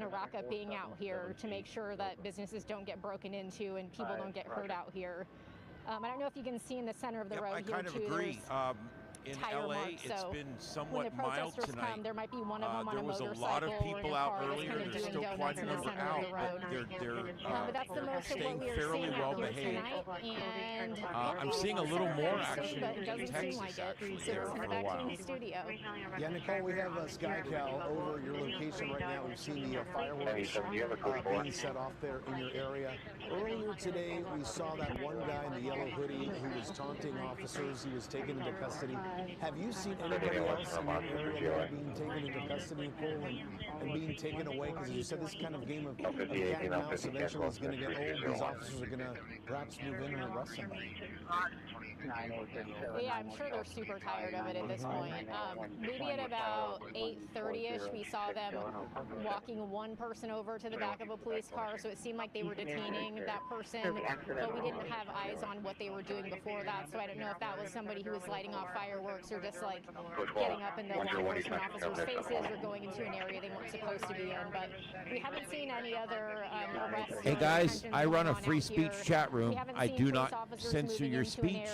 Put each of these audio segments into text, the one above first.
going to rack up being out here to make sure that businesses don't get broken into and people don't get hurt out here. I don't know if you can see in the center of the road I here, kind of too, agree. In tire LA, marks, it's so been somewhat when the mild protesters tonight. come, there might be one of them on There a was a motorcycle lot of or in people a out car earlier that's that are kind of still doing quite donuts a in the number center of the out, road. but they're But that's the most of what staying we are fairly seeing well out here behaved. tonight, and I'm seeing a little more action but it in doesn't seem Texas, like it. actually, So there let's send for it a back to while. the studio. Yeah, Nicole, we have SkyCal over your location right now. We've seen the fireworks being set off there in your area. Earlier today, we saw that one guy in the yellow hoodie who was taunting officers. He was taken into custody. Have you seen anybody else in your area that are being taken into custody, Nicole, and being taken away? Because as you said, this kind of game of cat and mouse eventually is going to get old. These officers are going to perhaps move in and arrest somebody. Yeah, I'm sure they're super tired of it at this point. Maybe at about 8:30ish, we saw them walking one person over to the back of a police car, so it seemed like they were detaining that person, but we didn't have eyes on what they were doing before that, so I don't know if that was somebody who was lighting off fireworks or just like getting up in the law enforcement officers' faces or going into an area they weren't supposed to be in, but we haven't seen any other arrests. Hey guys, I run a free speech chat room. I do not censor your speech.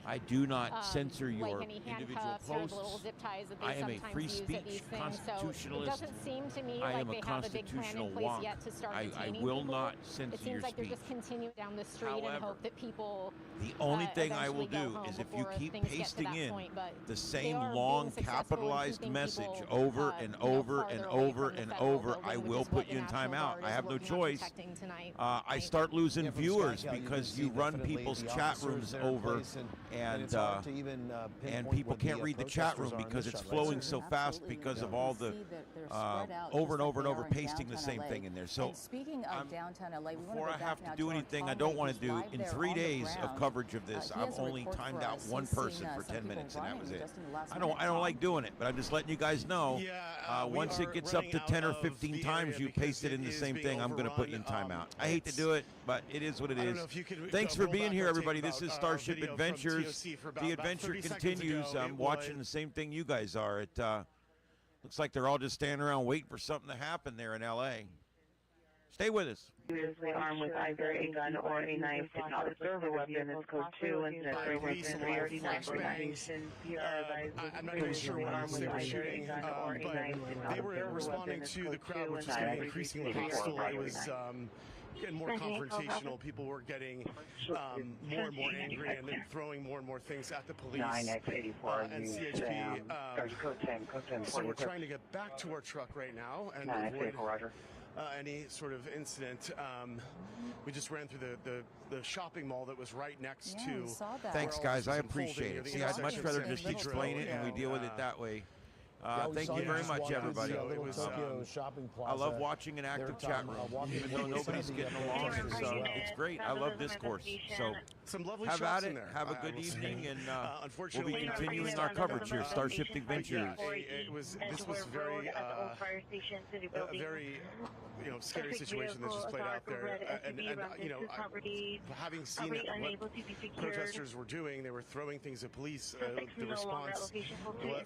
I do not censor your individual posts. I am a free speech constitutionalist. So it doesn't seem to me I like am they a have a big plan in place wonk. yet to start I detaining will people. not censor It seems your like they're speech. just continuing down the street However, and hope that people the only thing I will eventually go do home is if you before keep things get to pasting that in point, but the they same are long being successful in capitalized keeping message people, over and over and farther away over from the and federal over, building, I which will is put what you the in National timeout. Guard I is have no working on choice. protecting tonight. I start losing Yeah, from viewers SkyCal, you because can you see run definitely people's the chat officers rooms there in over, place, and it's and hard to even pinpoint people where can't the read the chat room protesters are in because this it's shot, right, flowing sir? so fast because of all the over and over and over pasting the same thing in there. So speaking of downtown LA, before I have to do anything I don't want to do, in 3 days of coverage of this, I've only timed out one person for 10 minutes, and that was it. I don't like doing it, but I'm just letting you guys know. Once it gets up to 10 or 15 times you paste it in the same thing, I'm going to put you in timeout. I hate to do it, but it is what it is. Thanks for being here, everybody. This is Starship Adventures. The adventure continues. I'm watching the same thing you guys are. It looks like they're all just standing around waiting for something to happen there in LA. Stay with us. Usually armed with either a gun or a knife did not observe a weapon. It's code 2 incident 339. I'm not even sure what else they were shooting, but they were responding to the crowd, which is getting increasingly hostile. It was getting more confrontational. People were getting more and more angry and then throwing more and more things at the police and CHP. So we're trying to get back to our truck right now and avoid any sort of incident. We just ran through the shopping mall that was right next to. Thanks, guys. I appreciate it. See, I'd much rather just explain it and we deal with it that way. Thank you very much, everybody. It was shopping plaza. I love watching an active chat room, even though nobody's getting along. It's great. I love discourse. So some lovely have at it. in there. Have a good evening, and we'll be unfortunately, continuing our coverage here. Starship Adventures. This was very a very scary situation that just played out there, and having seen what protesters were doing, they were throwing things at police. The response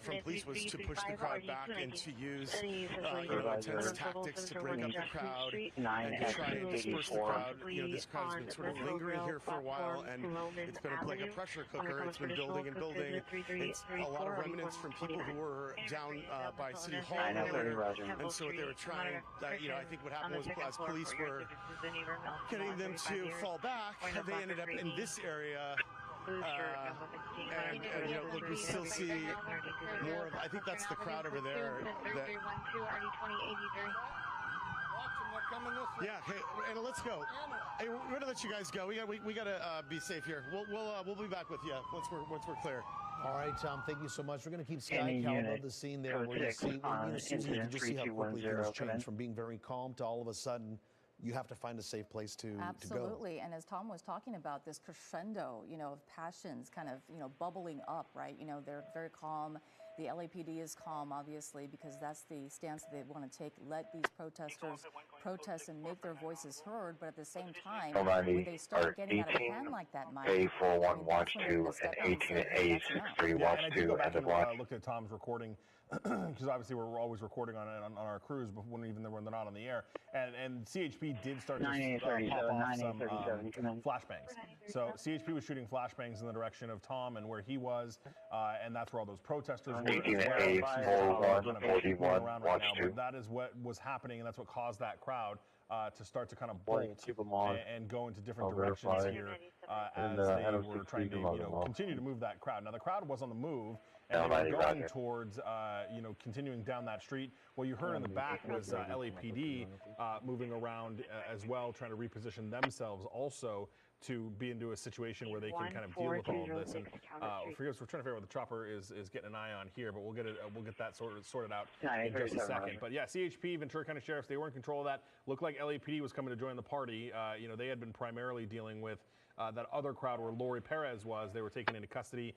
from police was to push the crowd back and to use intense tactics to break up the crowd and to try and disperse the crowd. This crowd's been sort of lingering here for a while, and it's been like a pressure cooker. It's been building and building. It's a lot of remnants from people who were down by City Hall earlier, and so what they were trying, I think what happened was as police were getting them to fall back, they ended up in this area. Look, we still see more of, I think that's the crowd over there. Yeah, hey, Anna, let's go. Hey, we're gonna let you guys go. We gotta be safe here. We'll be back with you once we're clear. All right, Tom. Thank you so much. We're going to keep SkyCal above the scene there. We're going to see, Susan, you can just see how quickly things change from being very calm to all of a sudden you have to find a safe place to go. Absolutely. And as Tom was talking about, this crescendo, of passions kind of, bubbling up, right? They're very calm. The LAPD is calm, obviously, because that's the stance that they want to take. Let these protesters protest and make their voices heard, but at the same time, when they start getting out of hand like that, Mike, A41 watch 2 and 18 A63 watch 2 and I did go back and and watch. look at Tom's recording because obviously we're always recording on our crews, but when they're not on the air. And CHP did start to pop off some flashbangs. So CHP was shooting flashbangs in the direction of Tom and where he was, and that's where all those protesters were as well. Around right now, but that is what was happening, and that's what caused that crowd to start to kind of bolt and go into different directions here as they were trying to continue to move that crowd. Now the crowd was on the move, and they were going towards continuing down that street. What you heard in the back was LAPD moving around as well, trying to reposition themselves also to be into a situation where they can kind of deal with all of this. And we're trying to figure out what the chopper is getting an eye on here, but we'll get that sorted out in just a second. But yeah, CHP, Ventura County Sheriffs, they were in control of that. Looked like LAPD was coming to join the party. They had been primarily dealing with that other crowd where Lori Perez was. They were taking into custody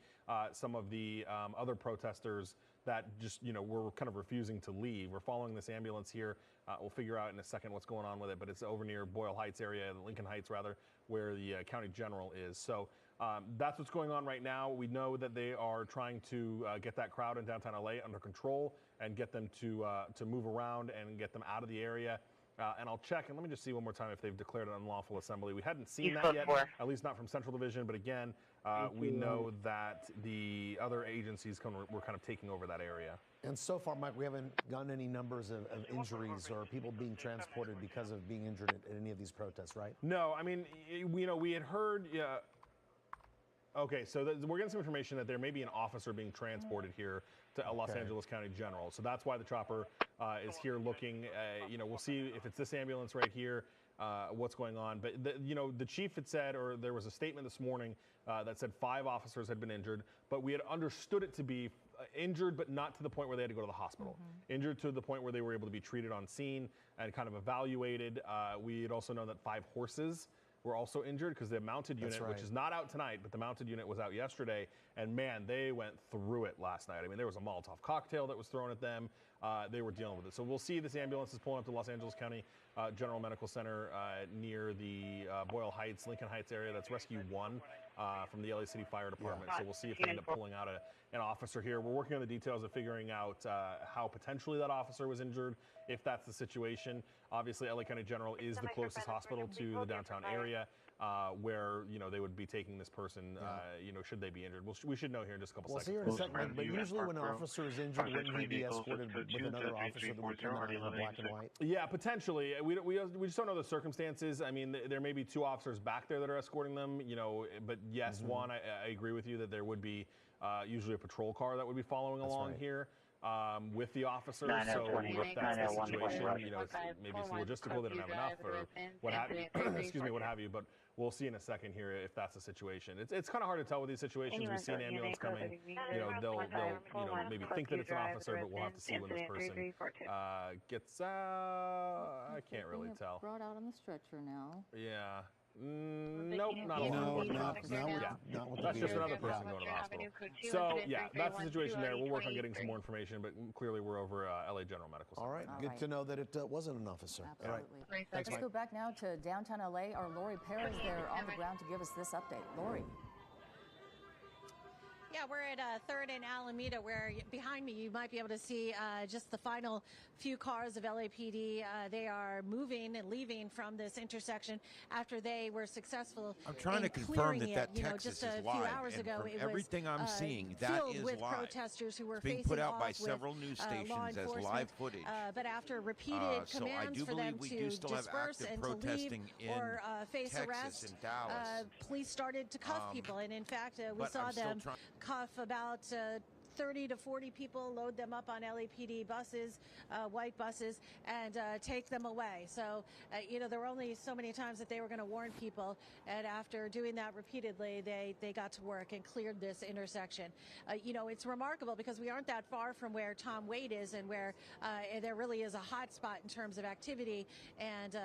some of the other protesters that just, were kind of refusing to leave. We're following this ambulance here. We'll figure out in a second what's going on with it, but it's over near Boyle Heights area, Lincoln Heights rather, where the county general is. So that's what's going on right now. We know that they are trying to get that crowd in downtown LA under control and get them to move around and get them out of the area. And I'll check, and let me just see one more time if they've declared an unlawful assembly. We hadn't seen that yet, at least not from Central Division, but again, we know that the other agencies were kind of taking over that area. And so far, Mike, we haven't gotten any numbers of injuries or people being transported because of being injured at any of these protests, right? No, I mean, we had heard, okay, so we're getting some information that there may be an officer being transported here to Los Angeles County General. So that's why the chopper is here looking. We'll see if it's this ambulance right here, what's going on. But the chief had said, or there was a statement this morning that said 5 officers had been injured, but we had understood it to be injured, but not to the point where they had to go to the hospital. Injured to the point where they were able to be treated on scene and kind of evaluated. We had also known that 5 horses were also injured because the mounted unit, which is not out tonight, but the mounted unit was out yesterday, and man, they went through it last night. I mean, there was a Molotov cocktail that was thrown at them. They were dealing with it. So we'll see this ambulance is pulling up to Los Angeles County General Medical Center near the Boyle Heights, Lincoln Heights area. That's Rescue 1 from the LA City Fire Department. So we'll see if they end up pulling out an officer here. We're working on the details of figuring out how potentially that officer was injured, if that's the situation. Obviously, LA County General is the closest hospital to the downtown area where, they would be taking this person, should they be injured. We should know here in just a couple seconds. We'll see here in a second, but usually when an officer is injured, wouldn't he be escorted with another officer that would come out in black and white? Yeah, potentially. We just don't know the circumstances. I mean, there may be 2 officers back there that are escorting them, but yes, one, I agree with you that there would be usually a patrol car that would be following along here. With the officers, so if that's the situation, maybe it's logistical, they don't have enough, or what have you. Excuse me, what have you. But we'll see in a second here if that's the situation. It's kind of hard to tell with these situations. We see an ambulance coming, they'll maybe think that it's an officer, but we'll have to see when this person gets out. I can't really tell. Brought out on the stretcher now. Yeah. Nope, not alone. That's just another person going to the hospital. So, yeah, that's the situation there. We'll work on getting some more information, but clearly we're over LA General Medical Center. All right, good to know that it wasn't an officer. Absolutely. All right. Let's go back now to downtown LA. Our Lori Perez there on the ground to give us this update. Lori. Yeah, we're at 3rd and Alameda, where behind me you might be able to see just the final few cars of LAPD. They are moving and leaving from this intersection after they were successful. I'm trying to confirm that Texas just is a live. few hours and ago, from it everything was, I'm seeing, that filled is with live. protesters who were It's being facing put out by off several with, news stations as live footage. But after repeated commands for them to disperse and to leave or face Texas arrest, and Dallas. police started to cuff people. And in fact, we saw them cuff about 30 to 40 people, load them up on LAPD buses, white buses, and take them away. So, there were only so many times that they were going to warn people, and after doing that repeatedly, they got to work and cleared this intersection. It's remarkable because we aren't that far from where Tom Wade is, and where there really is a hot spot in terms of activity, and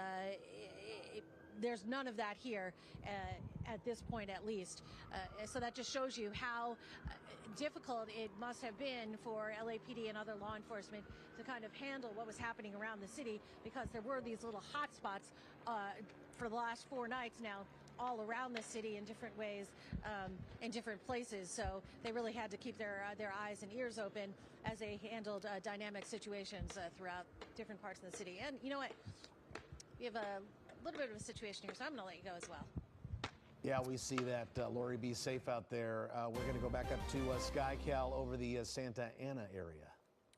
there's none of that here at this point, at least. So that just shows you how difficult it must have been for LAPD and other law enforcement to kind of handle what was happening around the city, because there were these little hot spots for the last 4 nights now all around the city in different ways, in different places. So they really had to keep their eyes and ears open as they handled dynamic situations throughout different parts of the city. And you know what? We have a little bit of a situation here, so I'm going to let you go as well. Yeah, we see that. Lori, be safe out there. We're going to go back up to SkyCal over the Santa Ana area.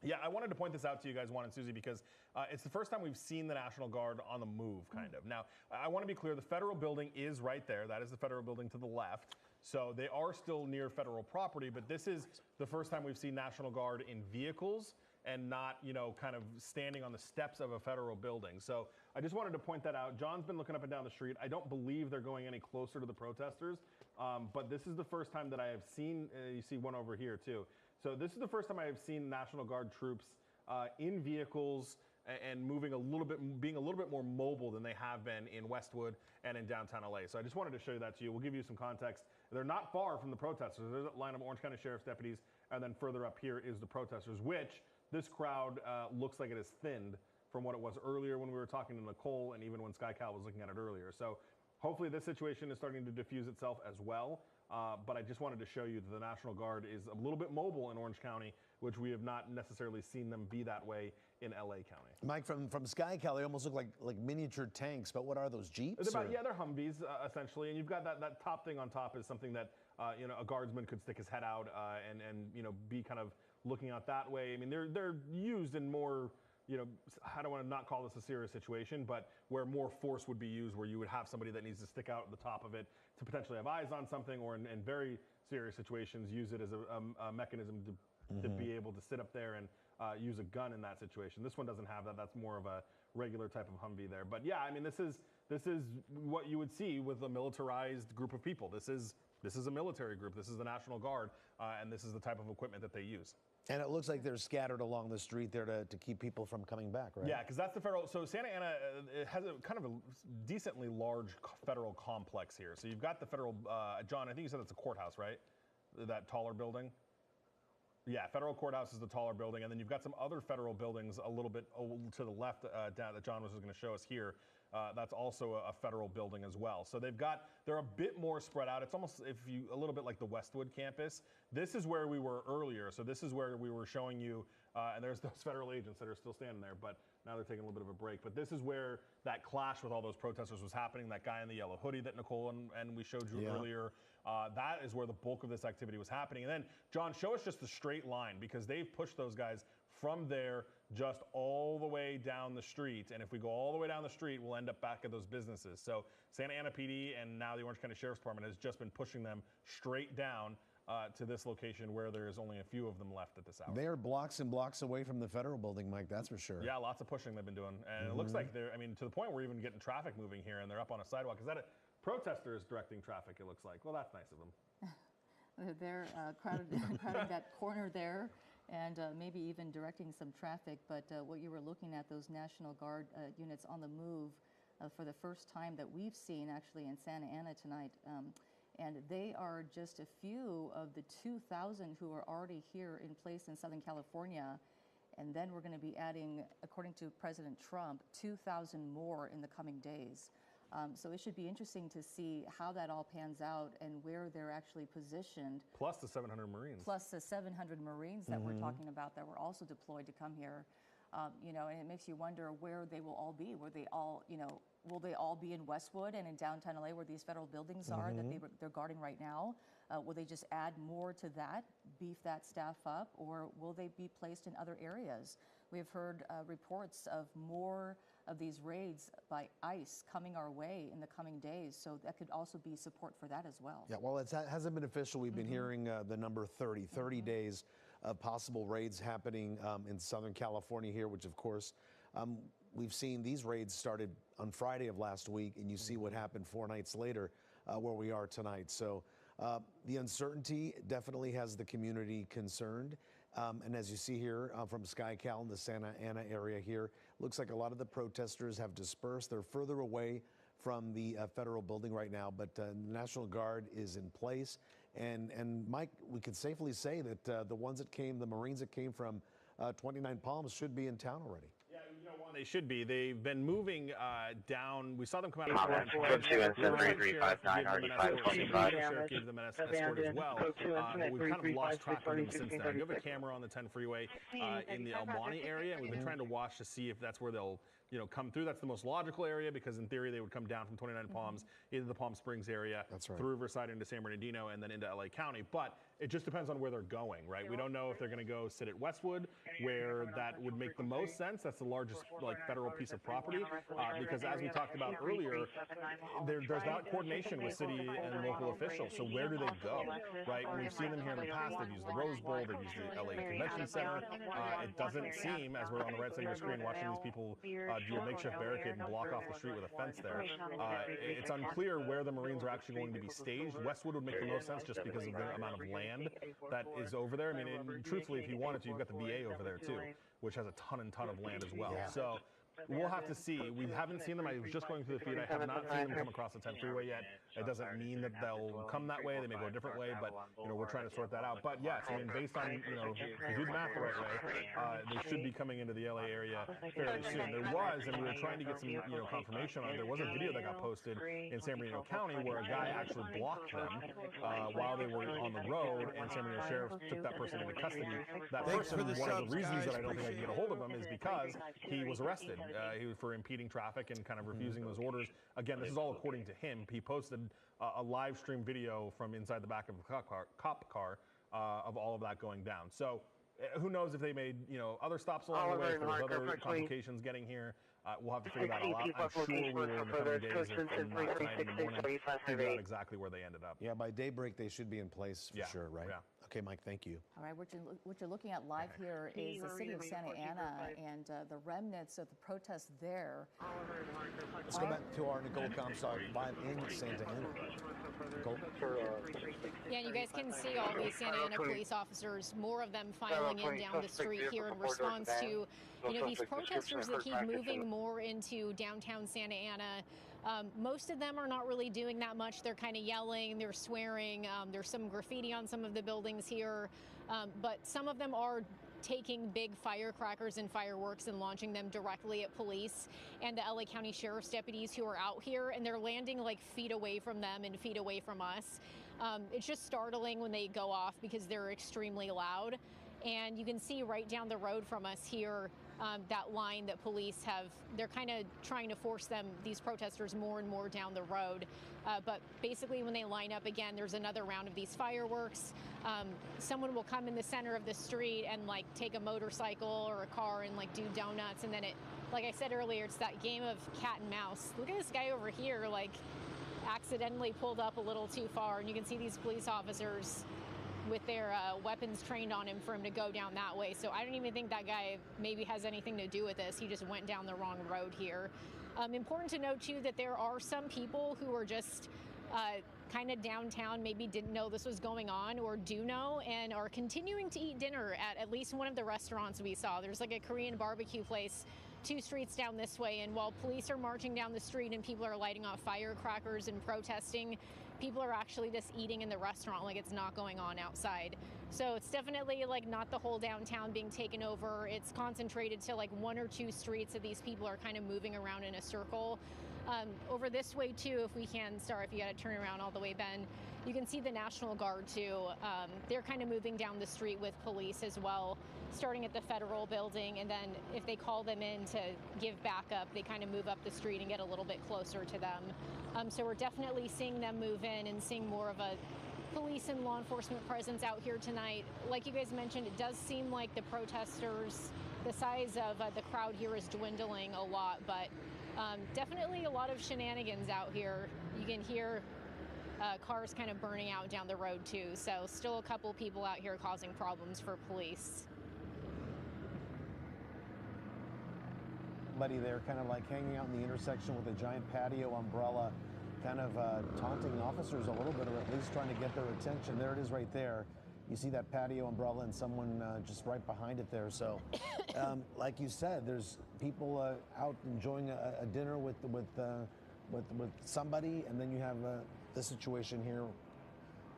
Yeah, I wanted to point this out to you guys, Juan and Susie, because it's the first time we've seen the National Guard on the move, kind of. Now, I want to be clear, the federal building is right there. That is the federal building to the left. So they are still near federal property, but this is the first time we've seen National Guard in vehicles and not, you know, kind of standing on the steps of a federal building. So I just wanted to point that out. John's been looking up and down the street. I don't believe they're going any closer to the protesters, but this is the first time that I have seen, you see one over here too. So this is the first time I have seen National Guard troops in vehicles and moving a little bit, being a little bit more mobile than they have been in Westwood and in downtown LA. So I just wanted to show you that to you. We'll give you some context. They're not far from the protesters. There's a line of Orange County Sheriff's deputies, and then further up here is the protesters, which this crowd looks like it is thinned from what it was earlier when we were talking to Nicole and even when SkyCal was looking at it earlier. So hopefully this situation is starting to diffuse itself as well. But I just wanted to show you that the National Guard is a little bit mobile in Orange County, which we have not necessarily seen them be that way in LA County. Mike, from SkyCal, they almost look like miniature tanks, but what are those, Jeeps? Yeah, they're Humvees, essentially. And you've got that top thing on top is something that, you know, a guardsman could stick his head out and you know, be kind of looking out that way. I mean, they're used in more, you know, I don't want to not call this a serious situation, but where more force would be used, where you would have somebody that needs to stick out at the top of it to potentially have eyes on something, or in very serious situations, use it as a mechanism to be able to sit up there and use a gun in that situation. This one doesn't have that. That's more of a regular type of Humvee there. But yeah, I mean, this is what you would see with a militarized group of people. This is a military group. This is the National Guard, and this is the type of equipment that they use. And it looks like they're scattered along the street there to keep people from coming back, right? Yeah, because that's the federal. So Santa Ana it has a kind of a decently large federal complex here. So you've got the federal, John, I think you said it's a courthouse, right? That taller building? Yeah, federal courthouse is the taller building. And then you've got some other federal buildings a little bit to the left down, that John was going to show us here. That's also a federal building as well. So they're a bit more spread out. It's almost a little bit like the Westwood campus. This is where we were earlier. So this is where we were showing you, and there's those federal agents that are still standing there, but now they're taking a little bit of a break. But this is where that clash with all those protesters was happening. That guy in the yellow hoodie that Nicole and we showed you earlier, that is where the bulk of this activity was happening. And then, John, show us just the straight line, because they've pushed those guys from there just all the way down the street. And if we go all the way down the street, we'll end up back at those businesses. So Santa Ana PD and now the Orange County Sheriff's Department has just been pushing them straight down to this location where there's only a few of them left at this hour. They are blocks and blocks away from the federal building, Mike, that's for sure. Yeah, lots of pushing they've been doing. And it looks like they're, I mean, to the point where we're even getting traffic moving here and they're up on a sidewalk. Is that a protester is directing traffic, it looks like. Well, that's nice of them. They're crowding that corner there and maybe even directing some traffic. But what you were looking at, those National Guard units on the move for the first time that we've seen actually in Santa Ana tonight. And they are just a few of the 2,000 who are already here in place in Southern California. And then we're going to be adding, according to President Trump, 2,000 more in the coming days. So it should be interesting to see how that all pans out and where they're actually positioned. Plus the 700 Marines. Plus the 700 Marines that we're talking about that were also deployed to come here. You know, and it makes you wonder where they will all be. Where they all, you know, will they all be in Westwood and in downtown LA where these federal buildings are that they're guarding right now? Will they just add more to that, beef that staff up, or will they be placed in other areas? We have heard reports of more of these raids by ICE coming our way in the coming days, so that could also be support for that as well. Yeah, well, it hasn't been official. We've been hearing the number 30 days of possible raids happening in Southern California here, which of course we've seen these raids started on Friday of last week, and you see what happened 4 nights later where we are tonight. So the uncertainty definitely has the community concerned. And as you see here from SkyCal in the Santa Ana area here, looks like a lot of the protesters have dispersed. They're further away from the federal building right now, but the National Guard is in place. And Mike, we could safely say that the Marines that came from 29 Palms should be in town already. Yeah, you know, They should be. They've been moving down. We saw them come out of Sheriff gave them an escort as well. But we've kind of lost track of them since then. You have a camera on the 10 freeway in the El Monte area, and we've been trying to watch to see if that's where they'll come through. That's the most logical area because in theory they would come down from 29 Palms into the Palm Springs area, through Riverside into San Bernardino, and then into LA County. But it just depends on where they're going, right? We don't know if they're going to go sit at Westwood, where that would make the most sense. That's the largest federal piece of property, because as we talked about earlier, there's not coordination with city and local officials. So where do they go, right? We've seen them here in the past. They've used the Rose Bowl. They've used the LA Convention Center. It doesn't seem, as we're on the right side of your screen watching these people do a makeshift barricade and block off the street with a fence there. It's unclear where the Marines are actually going to be staged. Westwood would make the most sense just because of the amount of land that is over there. I mean, truthfully, if you wanted to, you've got the VA over there too, which has a ton of land as well. So we'll have to see. We haven't seen them. I was just going through the feed. I have not seen them come across the 10 freeway yet. It doesn't mean that they'll come that way. They may go a different way, but we're trying to sort that out. But yes, I mean, based on if you do the math the right way, they should be coming into the LA area fairly soon. There was, and we were trying to get some confirmation on it. There was a video that got posted in San Bernardino County where a guy actually blocked them while they were on the road, and San Bernardino Sheriff took that person into custody. That person, one of the reasons that I don't think I can get a hold of him is because he was arrested. He was for impeding traffic and kind of refusing those orders. Again, this is all according to him. He posted a live stream video from inside the back of a cop car of all of that going down. So who knows if they made other stops along the way, if there's other complications getting here. We'll have to figure that all out. I'm sure we will in the coming days, if not tonight in the morning, figure out exactly where they ended up. Yeah, by daybreak they should be in place for sure, right? Yeah. Okay, Mike, thank you. All right, what you're looking at live here is the city of Santa Ana and the remnants of the protests there. Let's go back to our Nicole Comstock live in Santa Ana. Nicole? Yeah, and you guys can see all these Santa Ana police officers, more of them filing in down the street here in response to these protesters that keep moving more into downtown Santa Ana. Most of them are not really doing that much. They're kind of yelling, they're swearing. There's some graffiti on some of the buildings here, but some of them are taking big firecrackers and fireworks and launching them directly at police and the LA County Sheriff's deputies who are out here, and they're landing like feet away from them and feet away from us. It's just startling when they go off because they're extremely loud. And you can see right down the road from us here, that line that police have, they're kind of trying to force these protesters more and more down the road. But basically when they line up again, there's another round of these fireworks. Someone will come in the center of the street and like take a motorcycle or a car and like do donuts. And then like I said earlier, it's that game of cat and mouse. Look at this guy over here, like accidentally pulled up a little too far. And you can see these police officers with their weapons trained on him for him to go down that way. So I don't even think that guy maybe has anything to do with this. He just went down the wrong road here. Important to note too that there are some people who are just kind of downtown, maybe didn't know this was going on or do know, and are continuing to eat dinner at least one of the restaurants we saw. There's like a Korean barbecue place 2 streets down this way, and while police are marching down the street and people are lighting off firecrackers and protesting, people are actually just eating in the restaurant like it's not going on outside. So it's definitely like not the whole downtown being taken over. It's concentrated to like 1 or 2 streets that these people are kind of moving around in a circle. Over this way too, if we can, sorry if you got to turn around all the way, Ben, you can see the National Guard too. They're kind of moving down the street with police as well, starting at the Federal Building, and then if they call them in to give backup, they kind of move up the street and get a little bit closer to them. So we're definitely seeing them move in and seeing more of a police and law enforcement presence out here tonight. Like you guys mentioned, it does seem like the protesters, the size of the crowd here is dwindling a lot, but definitely a lot of shenanigans out here. You can hear cars kind of burning out down the road too. So still a couple people out here causing problems for police. Buddy there kind of like hanging out in the intersection with a giant patio umbrella, kind of taunting officers a little bit, or at least trying to get their attention. There it is right there. You see that patio umbrella and someone just right behind it there. So like you said, there's people out enjoying a dinner with somebody, and then you have this situation here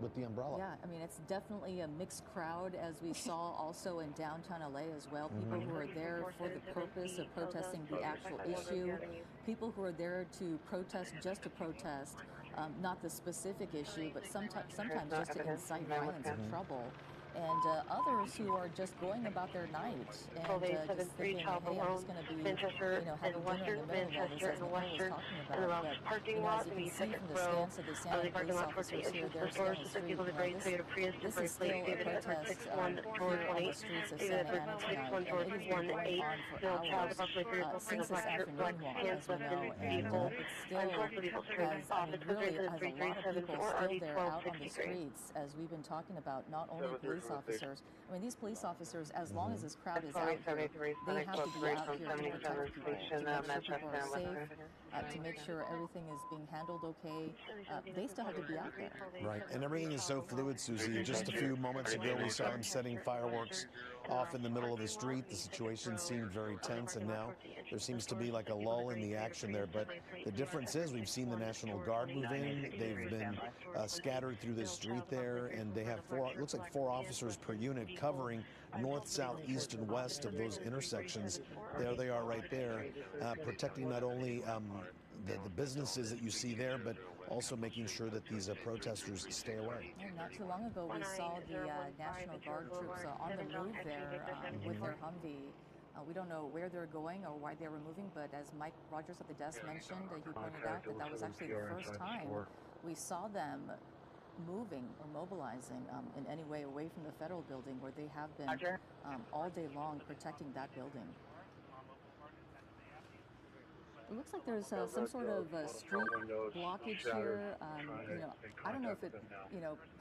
with the umbrella. Yeah, I mean, it's definitely a mixed crowd, as we saw also in downtown LA as well. People who are there for the purpose of protesting the actual issue, people who are there to protest just to protest, not the specific issue, but sometimes just to incite violence or trouble. And others who are just going about their night and just thinking, hey, I'm just going to be, having dinner in the middle of all this, as Nicole was talking about. But, as you can see from the stance of the Santa police officers here, they're still on the street. This is still a protest here on the streets of Santa Ana tonight, and it has been going on for hours, since this afternoon, Juan, as we know, and it still has, really has a lot of people still there out on the streets, as we've been talking about, not only police officers. I mean, these police officers, as long as this crowd is out here, they have to be out here to protect people, to make sure people are safe, to make sure everything is being handled okay. They still have to be out there. Right, and everything is so fluid, Susie. Just a few moments ago, we saw him setting fireworks off in the middle of the street. The situation seemed very tense, and now there seems to be like a lull in the action there. But the difference is we've seen the National Guard move in. They've been scattered through the street there, and they have it looks like 4 officers per unit covering north, south, east, and west of those intersections. There they are right there, protecting not only the businesses that you see there, but also making sure that these protesters stay away. And not too long ago, we saw the National Guard troops on the move there with their Humvee. We don't know where they're going or why they're moving, but as Mike Rogers at the desk mentioned, he pointed out that was actually the first time we saw them moving or mobilizing in any way away from the federal building, where they have been all day long protecting that building. It looks like there's some sort of street blockage here. I don't know if it,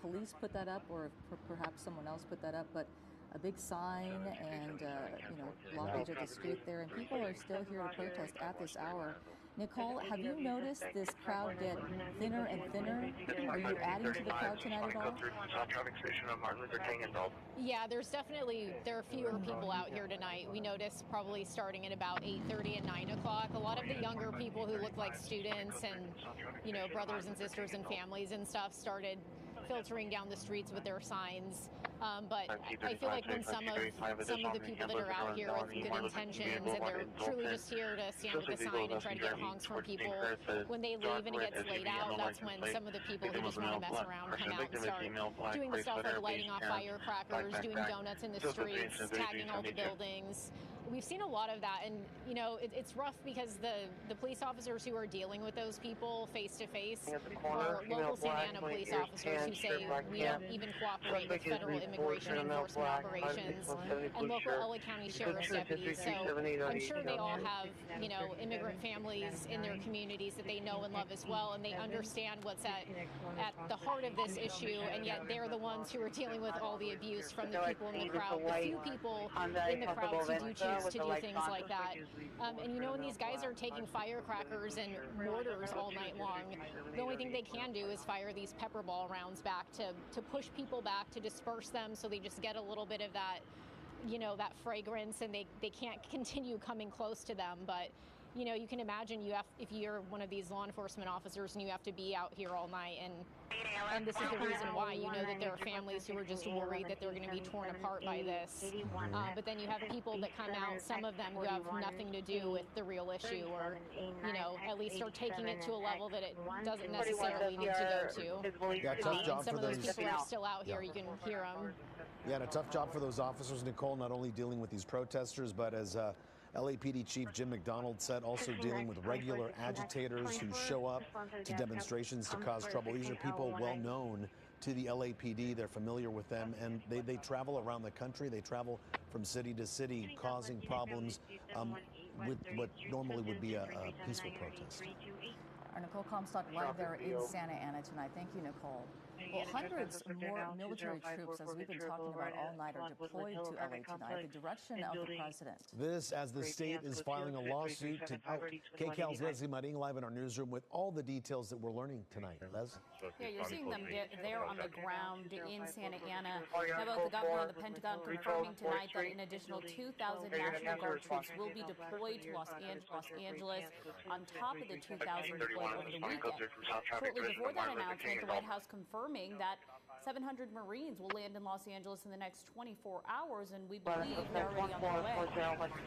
police put that up or if perhaps someone else put that up, but a big sign and, blockage of the street there. And people are still here to protest at this hour. Nicole, have you noticed this crowd get thinner and thinner? Are you adding to the crowd tonight at all? Yeah, there are fewer people out here tonight. We noticed probably starting at about 8:30 and 9 o'clock. A lot of the younger people who look like students and, brothers and sisters and families and stuff started filtering down the streets with their signs. But I feel like when some of the people that are out here with good intentions and they're truly just here to stand with a sign and try to get honks from people, when they leave and it gets laid out, that's when some of the people who just want to mess around come out and start doing the stuff like lighting off firecrackers, doing donuts in the streets, tagging all the buildings. We've seen a lot of that, and it's rough because the police officers who are dealing with those people face to face are local Santa Ana police officers who say we don't even cooperate with federal immigration enforcement operations, and local LA County Sheriff's deputies. So I'm sure they all have immigrant families in their communities that they know and love as well, and they understand what's at the heart of this issue, and yet they're the ones who are dealing with all the abuse from the people in the crowd. The few people in the crowds who do choose to do things like that. And when these guys are taking firecrackers and mortars all night long, the only thing they can do is fire these pepper ball rounds back to push people back, to disperse them, so they just get a little bit of that, that fragrance, and they can't continue coming close to them. But you can imagine if you're one of these law enforcement officers and you have to be out here all night, and this is the reason why. That there are families who are just worried that they're going to be torn apart by this. But then you have people that come out, some of them who have nothing to do with the real issue, or at least are taking it to a level that it doesn't necessarily need to go to. Yeah, tough job some for of those those people are still out here. You can hear them. Yeah, and a tough job for those officers, Nicole, not only dealing with these protesters, but as LAPD Chief Jim McDonald said, also dealing with regular agitators who show up to demonstrations to cause trouble. These are people well known to the LAPD. They're familiar with them, and they travel around the country. They travel from city to city, causing problems with what normally would be a peaceful protest. Our Nicole Comstock live there in Santa Ana tonight. Thank you, Nicole. Well, hundreds more military troops, as we've been talking about all night, are deployed to LA tonight at the direction of the president. This as the state is filing a lawsuit to KCAL's Leslie Maring live in our newsroom with all the details that we're learning tonight. Les? Yeah, you're seeing them there on the ground in Santa Ana. Now, both the governor and the Pentagon confirming tonight that an additional 2,000 National Guard troops will be deployed to Los Angeles on top of the 2,000 deployed over the weekend. Shortly before that announcement, the White House confirmed confirming that 700 Marines will land in Los Angeles in the next 24 hours, and we believe they're already on their way.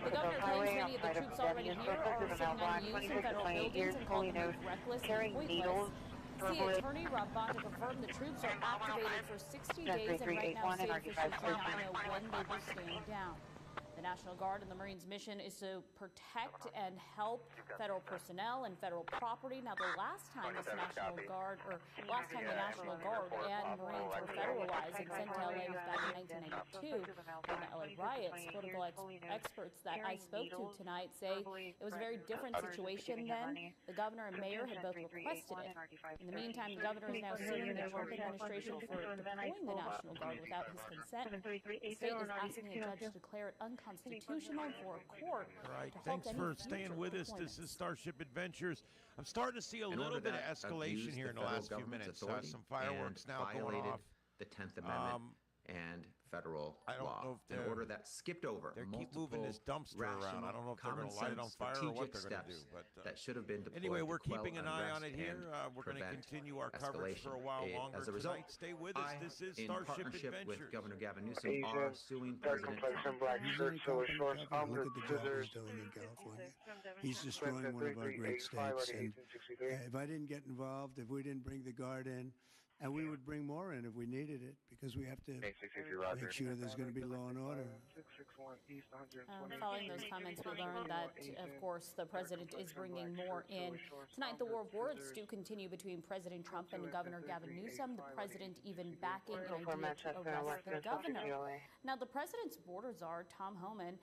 The governor claims many of the troops already here are sitting unused in federal buildings and called the move reckless and pointless. City Attorney Rob Bonta confirmed the troops are activated for 60 days, and right now state officials do not know when they will stand down. The National Guard and the Marines' mission is to protect and help federal personnel and federal property. Now, the last time the National Guard and Marines were federalized and sent to LA was back in 1992 during the LA riots. Political experts that I spoke to tonight say it was a very different situation then. The governor and mayor had both requested it. In the meantime, the governor is now suing the Trump administration for deploying the National Guard without his consent. The state is asking a judge to declare it unconstitutional for a court. All right, thanks for staying with us. This is Starship Adventures. I'm starting to see a little bit of escalation here in the last few minutes. Some fireworks now going off. The 10th Amendment and federal law. An order that skipped over they keep moving this dumpster around. I don't know if they're going to light it on fire or what they're going to do. But that should have been deployed. Anyway, we're keeping an eye on it here. We're going to continue our coverage for a while longer as a result, tonight. Stay with us. This is Starship Adventures. With Governor Gavin Newsom are suing President Trump. Look at the job he's doing in California. He's destroying one of our great states. And if I didn't get involved, if we didn't bring the Guard in, and we would bring more in if we needed it, because we have to make sure there's going to be law and order. Following those comments, we learned that, of course, the president is bringing more in. Tonight, the war of words do continue between President Trump and Governor Gavin Newsom, the president even backing an idea to arrest the governor. Now, the president's border czar, Tom Homan,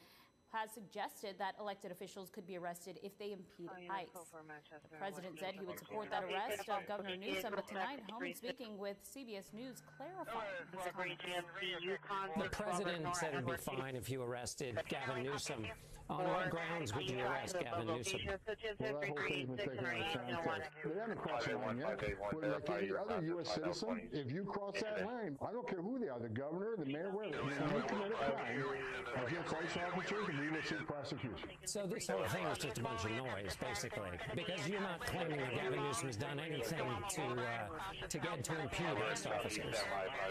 has suggested that elected officials could be arrested if they impede ICE. The president said he would support that arrest of Governor Newsom, but tonight, Homan, speaking with CBS News, clarified his comments. The president said it would be fine if you arrested Gavin Newsom. On what grounds would you arrest Gavin Newsom? Well, that whole thing's been taken on a time check. They haven't crossed the line yet. But like any other U.S. citizen, if you cross that line, I don't care who they are, the governor, the mayor, whatever, you commit a crime against ICE officers, and we will seek prosecution. So this whole thing is just a bunch of noise, basically, because you're not claiming that Gavin Newsom has done anything to impede ICE officers.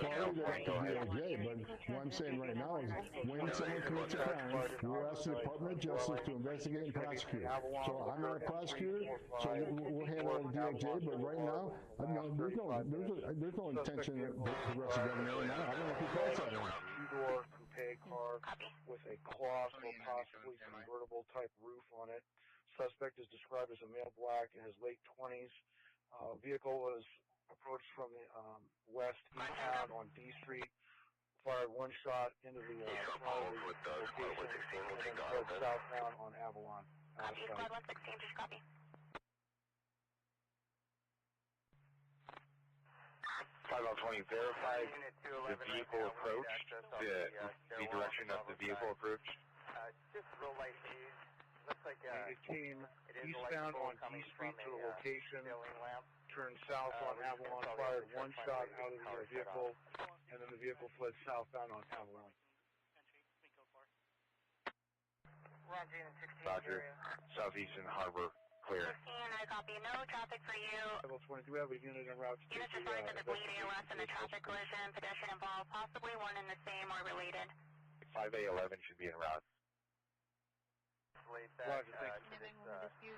Well, I leave that to DOJ, but what I'm saying right now is when someone commits a crime, we'll ask the Department of Justice to investigate and prosecute. So I'm not a prosecutor, so we'll handle it with DOJ, but right now, there's no intention to arrest the governor right now. I don't know if he calls that one. Two-door coupe car with a cloth or possibly convertible type roof on it. Suspect is described as a male black in his late 20s. Vehicle was approached from the west eastbound on D Street. Fired one shot into the location and then fled southbound on Avalon. Squad 116, just copy. 5020, verified the vehicle approach, the direction of the vehicle approach. Just real light haze. Looks like it came eastbound on D Street to the location, turned south on Avalon, fired one shot out of the vehicle, and then the vehicle fled southbound on Avalon. Roger. Southeastern Harbor, clear. 15, I copy. No traffic for you. Level 20, do we have a unit en route to Units assigned to the bleed ALS and the traffic collision. Pedestrian involved, possibly one in the same or related. 5A11 should be en route. Roger, thank you.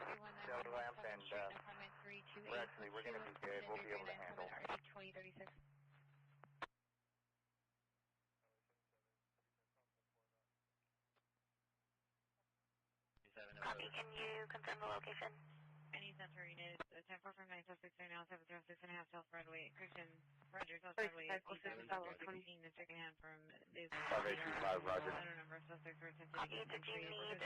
Lamp and we're going to be good. We'll be able to handle. 2036. Copy. Can you confirm the location? Any center unit, 10-4 from 9 South 6 now, 706.5 South Broadway, Christian, Roger, South Broadway, 15, the second hand from this. 5825, Roger. Number suspect for attempted Copy. Did you need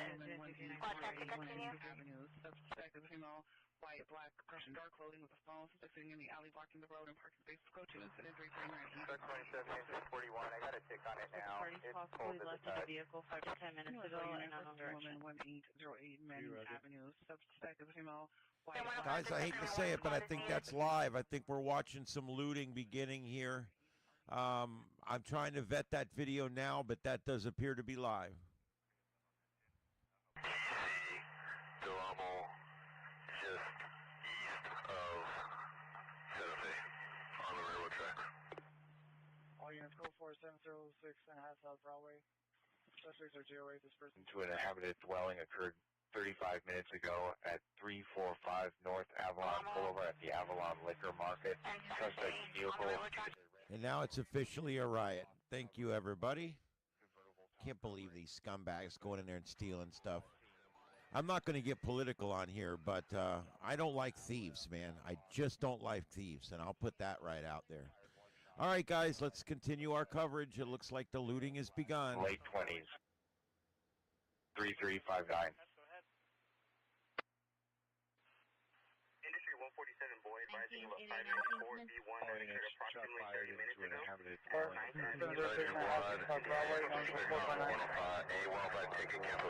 squad 10 to continue? Avenue, suspect is female, white, black, Russian dark clothing with a phone, sitting in the alley blocking the road and parking space. Go to incident 339. Suspect 27, 41. I got a tick on it now. Parties possibly left in the vehicle 5 to 10 minutes ago and unknown direction. 1808 Manning Avenue, suspect is female. Guys, I hate to say it, but I think that's live. I think we're watching some looting beginning here. I'm trying to vet that video now, but that does appear to be live. Del Amo, just east of Santa Fe, on the railroad track. 706 and a half South Broadway. Suspects are GOA. This person to an inhabited dwelling occurred 35 minutes ago at 345 North Avalon Boulevard at the Avalon Liquor Market. Suspect vehicle. And now it's officially a riot. Thank you, everybody. Can't believe these scumbags going in there and stealing stuff. I'm not going to get political on here, but I don't like thieves, man. I just don't like thieves, and I'll put that right out there. All right, guys, let's continue our coverage. It looks like the looting has begun. Late 20s. 3359. Industry 147 boy advising about 594 B1 that occurred approximately 30 minutes ago.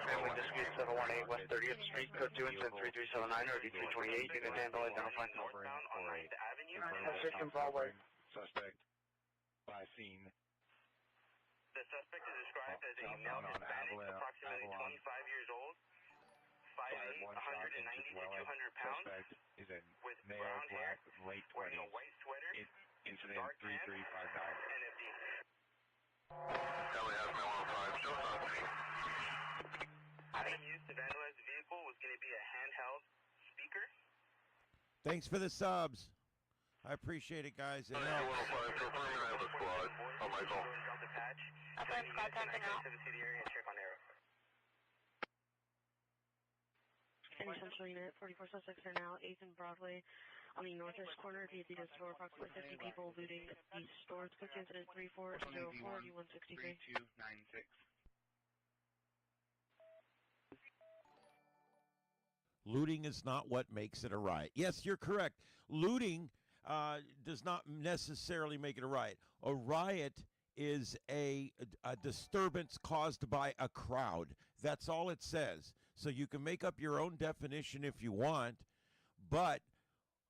Family dispute 718 West 30th Street, code 2 incident 3379 or D328. Unit handle identified. Northbound on 9th Avenue. Victim Broadway. Suspect by scene. The suspect is described as a male Hispanic, approximately 25 years old, 5'8", 190 to 200 pounds, Is a with male, brown hair, black, late wearing 20s. a white sweater, Incident dark pants, 3359. and a Kelly has Mel 5, still on scene. being used to vandalize the vehicle was going to be a handheld speaker. Thanks for the subs. I appreciate it, guys. It helps. I have a squad on my phone. Drop the patch. Squad to the city area and check on arrow. Any Central Unit, 44 suspects are now 8th and Broadway on the northwest corner of the Adidas store. Approximately 50 people looting these stores. Quick incident 3404 D163. 3296. Looting is not what makes it a riot. Yes, you're correct. Looting does not necessarily make it a riot. A riot is a disturbance caused by a crowd. That's all it says. So you can make up your own definition if you want, but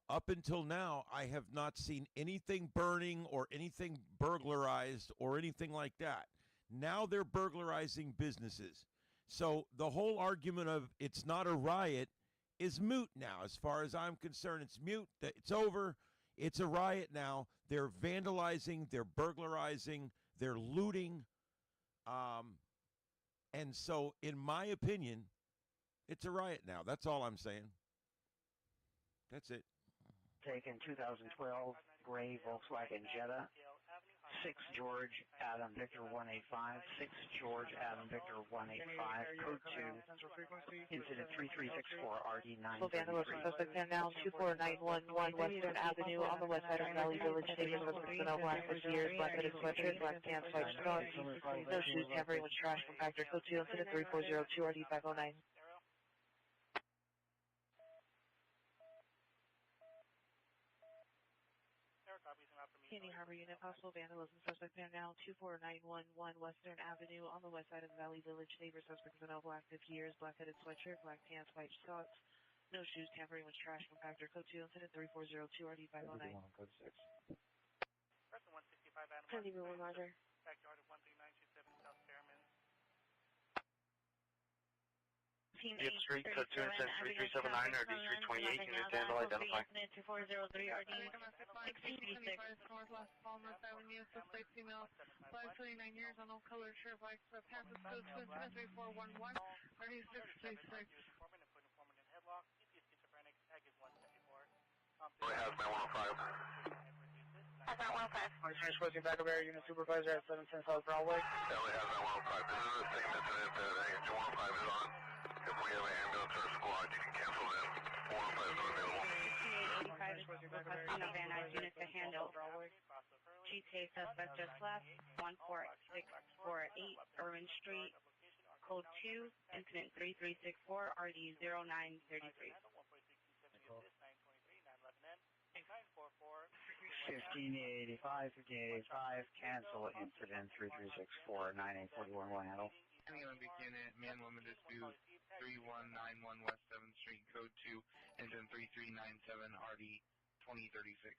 up until now, I have not seen anything burning or anything burglarized or anything like that. Now they're burglarizing businesses. So the whole argument of it's not a riot is moot now. As far as I'm concerned, it's moot. It's over. It's a riot now. They're vandalizing. They're burglarizing. They're looting. And so, in my opinion, it's a riot now. That's all I'm saying. That's it. Taken 2012 gray Volkswagen Jetta. 6 George Adam Victor 185, 6 George Adam Victor 185, code 2, incident 3364 RD 933. Suspect now 24911 Western Avenue on the west side of Valley Village. Stadium suspect in black with years, black-headed sweatshirt, black pants, white scarf, no shoes, tampering with trash compactor. Code 2, incident 3402 RD 509. Candy Harbor Unit, possible vandalism. Suspect there now, 24911 Western Avenue on the west side of the Valley Village. Neighbor suspect in black, 50 years, black-headed sweatshirt, black pants, white socks, no shoes, tampering with trash compactor. Code 2, incident 3402 RD 509. Code 6. Candy Room, Roger. Backyard of 13927 South Fairman. Gibb Street, code 2 incident 3379 or D328. Unit handle identified. 2403 RD 666. Northwest Palmer Avenue, suspect female, black 29 years, unknown color, shirt, black pants, code 2 incident 3411 RD 666. I have my 105. I'm transposing back of area unit supervisor at 710 South Broadway. Kelly has my 105. This is the same incident that Agent 105 is on. If we have an ambulance or a squad, you can cancel them. 105 is unavailable. 85 is requesting a Van Nuys unit to handle. GTA suspect just left, 14648 Irwin Street, code 2, incident 3364, RD 0933. 1585, 1585, cancel incident 3364 9841 handle. Any on begin at man woman dispute 3191 West 7th Street, code 2, incident 3397 RD 2036.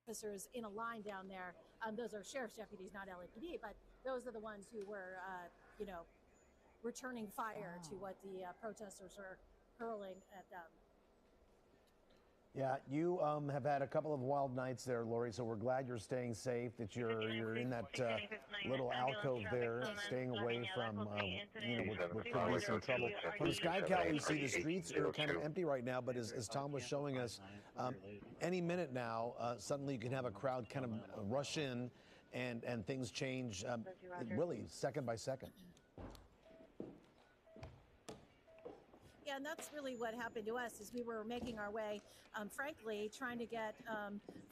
Officers in a line down there. Those are sheriff's deputies, not LAPD, but those are the ones who were, returning fire to what the protesters were hurling at them. Yeah, you have had a couple of wild nights there, Lori, so we're glad you're staying safe, that you're in that little alcove there, staying away from, what could be some trouble. From SkyCal, we see the streets are kind of empty right now, but as Tom was showing us, any minute now, suddenly you can have a crowd kind of rush in and things change really second by second. Yeah, and that's really what happened to us is we were making our way, frankly, trying to get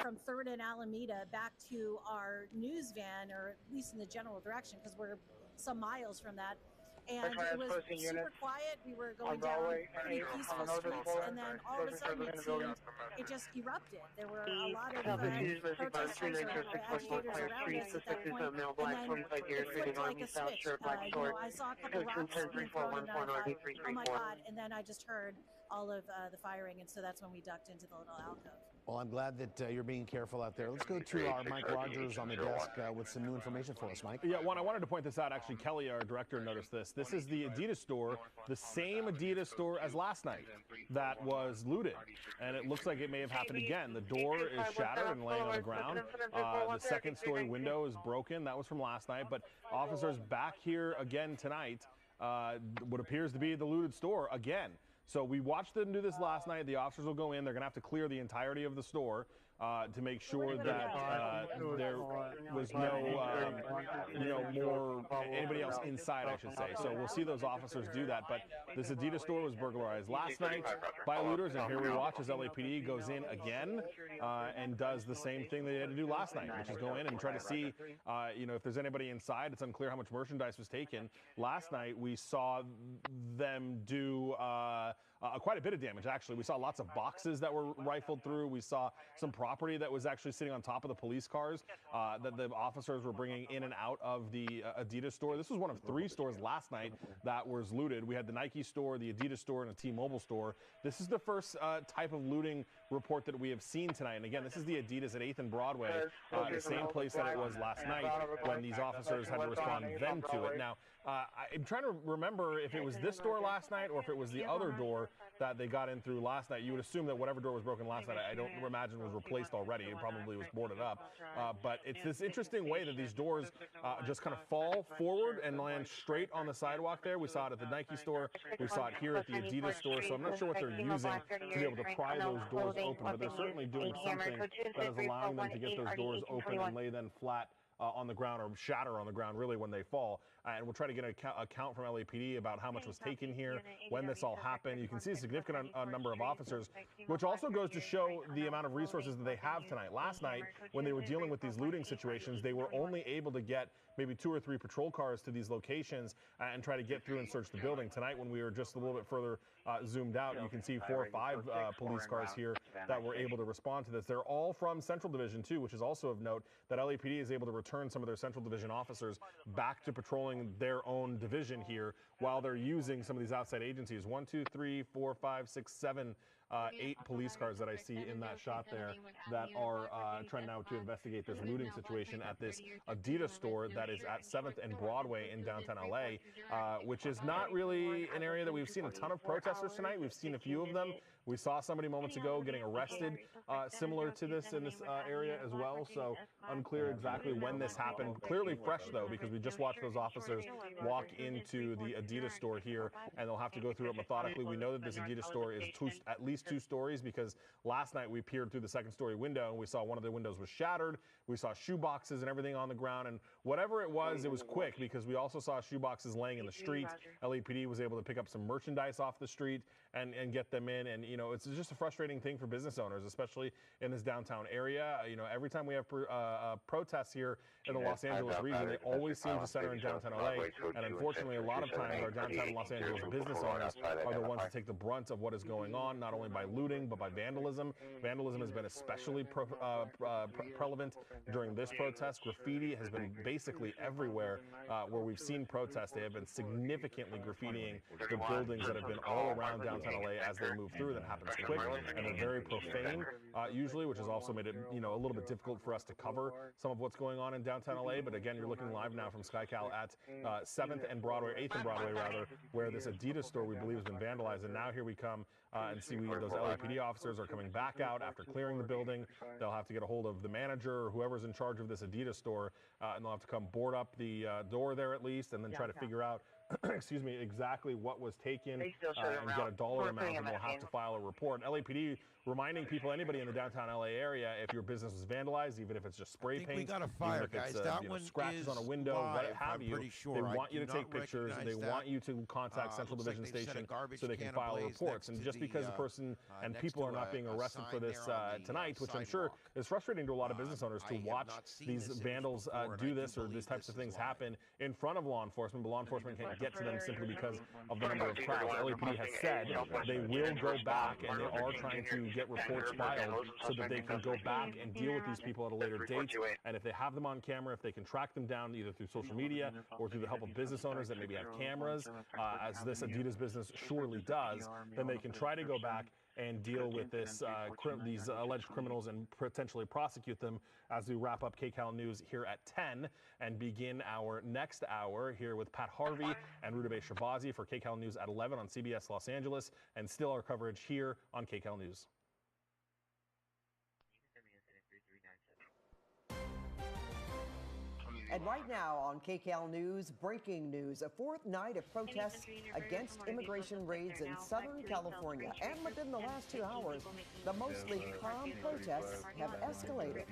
from 3rd and Alameda back to our news van, or at least in the general direction, because we're some miles from that. And it was super quiet. We were going down pretty peaceful streets, and then all of a sudden it seemed it just erupted. There were a lot of protesters or agitators around us at that point, and then it flipped like a switch. I saw a couple rocks being thrown, and I thought, oh my God, and then I just heard all of the firing, and so that's when we ducked into the little alcove. Well, I'm glad that you're being careful out there. Let's go to our Mike Rogers on the desk with some new information for us, Mike. Yeah, I wanted to point this out. Actually, Kelly, our director, noticed this. This is the Adidas store, the same Adidas store as last night that was looted. And it looks like it may have happened again. The door is shattered and laying on the ground. The second-story window is broken. That was from last night. But officers back here again tonight, what appears to be the looted store again. So we watched them do this last night. The officers will go in. They're going to have to clear the entirety of the store to make sure that there was no more anybody else inside, I should say. So we'll see those officers do that. But this Adidas store was burglarized last night by looters, and here we watch as LAPD goes in again and does the same thing they had to do last night, which is go in and try to see, if there's anybody inside. It's unclear how much merchandise was taken. Last night we saw them do quite a bit of damage, actually. We saw lots of boxes that were rifled through. We saw some property that was actually sitting on top of the police cars that the officers were bringing in and out of the Adidas store. This was one of 3 stores last night that was looted. We had the Nike store, the Adidas store, and a T-Mobile store. This is the first type of looting report that we have seen tonight. And again, this is the Adidas at 8th and Broadway, the same place that it was last night when these officers had to respond then to it. Now, I'm trying to remember if it was this door last night or if it was the other door that they got in through last night. You would assume that whatever door was broken last night, I don't imagine was replaced already. It probably was boarded up. But it's this interesting way that these doors just kind of fall forward and land straight on the sidewalk there. We saw it at the Nike store. We saw it here at the Adidas store. So I'm not sure what they're using to be able to pry those doors open, but they're certainly doing something that is allowing them to get those doors open and lay them flat on the ground, or shatter on the ground really when they fall. And we'll try to get a count from LAPD about how much was taken here, when this all happened. You can see a significant number of officers, which also goes to show the amount of resources that they have tonight. Last night, when they were dealing with these looting situations, they were only able to get maybe 2 or 3 patrol cars to these locations and try to get through and search the building. Tonight, when we were just a little bit further zoomed out, you can see 4 or 5 police cars here that were able to respond to this. They're all from Central Division, too, which is also of note that LAPD is able to return some of their Central Division officers back to patrolling their own division here while they're using some of these outside agencies. 1, 2, 3, 4, 5, 6, 7, 8 police cars that I see in that shot there that are trying now to investigate this looting situation at this Adidas store that is at 7th and Broadway in downtown LA, which is not really an area that we've seen a ton of protesters tonight. We've seen a few of them. We saw somebody moments ago getting arrested similar to this in this area as well. So unclear exactly when this happened. Clearly fresh, though, because we just watched those officers walk into the Adidas store here, and they'll have to go through it methodically. We know that this Adidas store is at least 2 stories, because last night we peered through the 2nd-story window and we saw one of the windows was shattered. We saw shoe boxes and everything on the ground, and whatever it was quick, because we also saw shoe boxes laying in the street. LAPD was able to pick up some merchandise off the street and get them in. And it's just a frustrating thing for business owners, especially in this downtown area. Every time we have protests here in the Los Angeles region, they always seem to center in downtown LA. And unfortunately, a lot of times our downtown Los Angeles business owners are the ones that take the brunt of what is going on, not only by looting, but by vandalism. Vandalism has been especially prevalent during this protest. Graffiti has been basically everywhere where we've seen protests. They have been significantly graffitiing the buildings that have been all around downtown LA as they move through them. it happens quick, and they're very profane, usually, which has also made it, a little bit difficult for us to cover some of what's going on in downtown LA. But again, you're looking live now from SkyCal at 7th and Broadway, 8th and Broadway, rather, where this Adidas store we believe has been vandalized. And now here we come and see those LAPD officers are coming back out after clearing the building. They'll have to get a hold of the manager or whoever's in charge of this Adidas store, and they'll have to come board up the door there at least, and then try to figure out excuse me, exactly what was taken and get a dollar amount, and we'll have to file a report. LAPD reminding people, anybody in the downtown LA area, if your business is vandalized, even if it's just spray paint, we got a fire, even if it's scratches on a window, what have you, they want you to take pictures, they want you to contact Central Division Station so they can file reports. And just because a person and people are not being arrested for this tonight, which I'm sure is frustrating to a lot of business owners to watch these vandals do this or these types of things happen in front of law enforcement, but law enforcement can't get to them simply because of the number of crowds. LAPD has said they will go back, and they are trying to get reports filed so that they can go back and deal with these people at a later date. And if they have them on camera, if they can track them down either through social media or through the help of business owners that maybe have cameras, as this Adidas business surely does, then they can try to go back and deal with these alleged criminals and potentially prosecute them, as we wrap up KCAL News here at 10 and begin our next hour here with Pat Harvey and Rudabeh Shahbazi for KCAL News at 11 on CBS Los Angeles, and still our coverage here on KCAL News. And right now on KCAL News, breaking news, a fourth night of protests against immigration raids in Southern California. And within the last 2 hours, the mostly calm protests have escalated.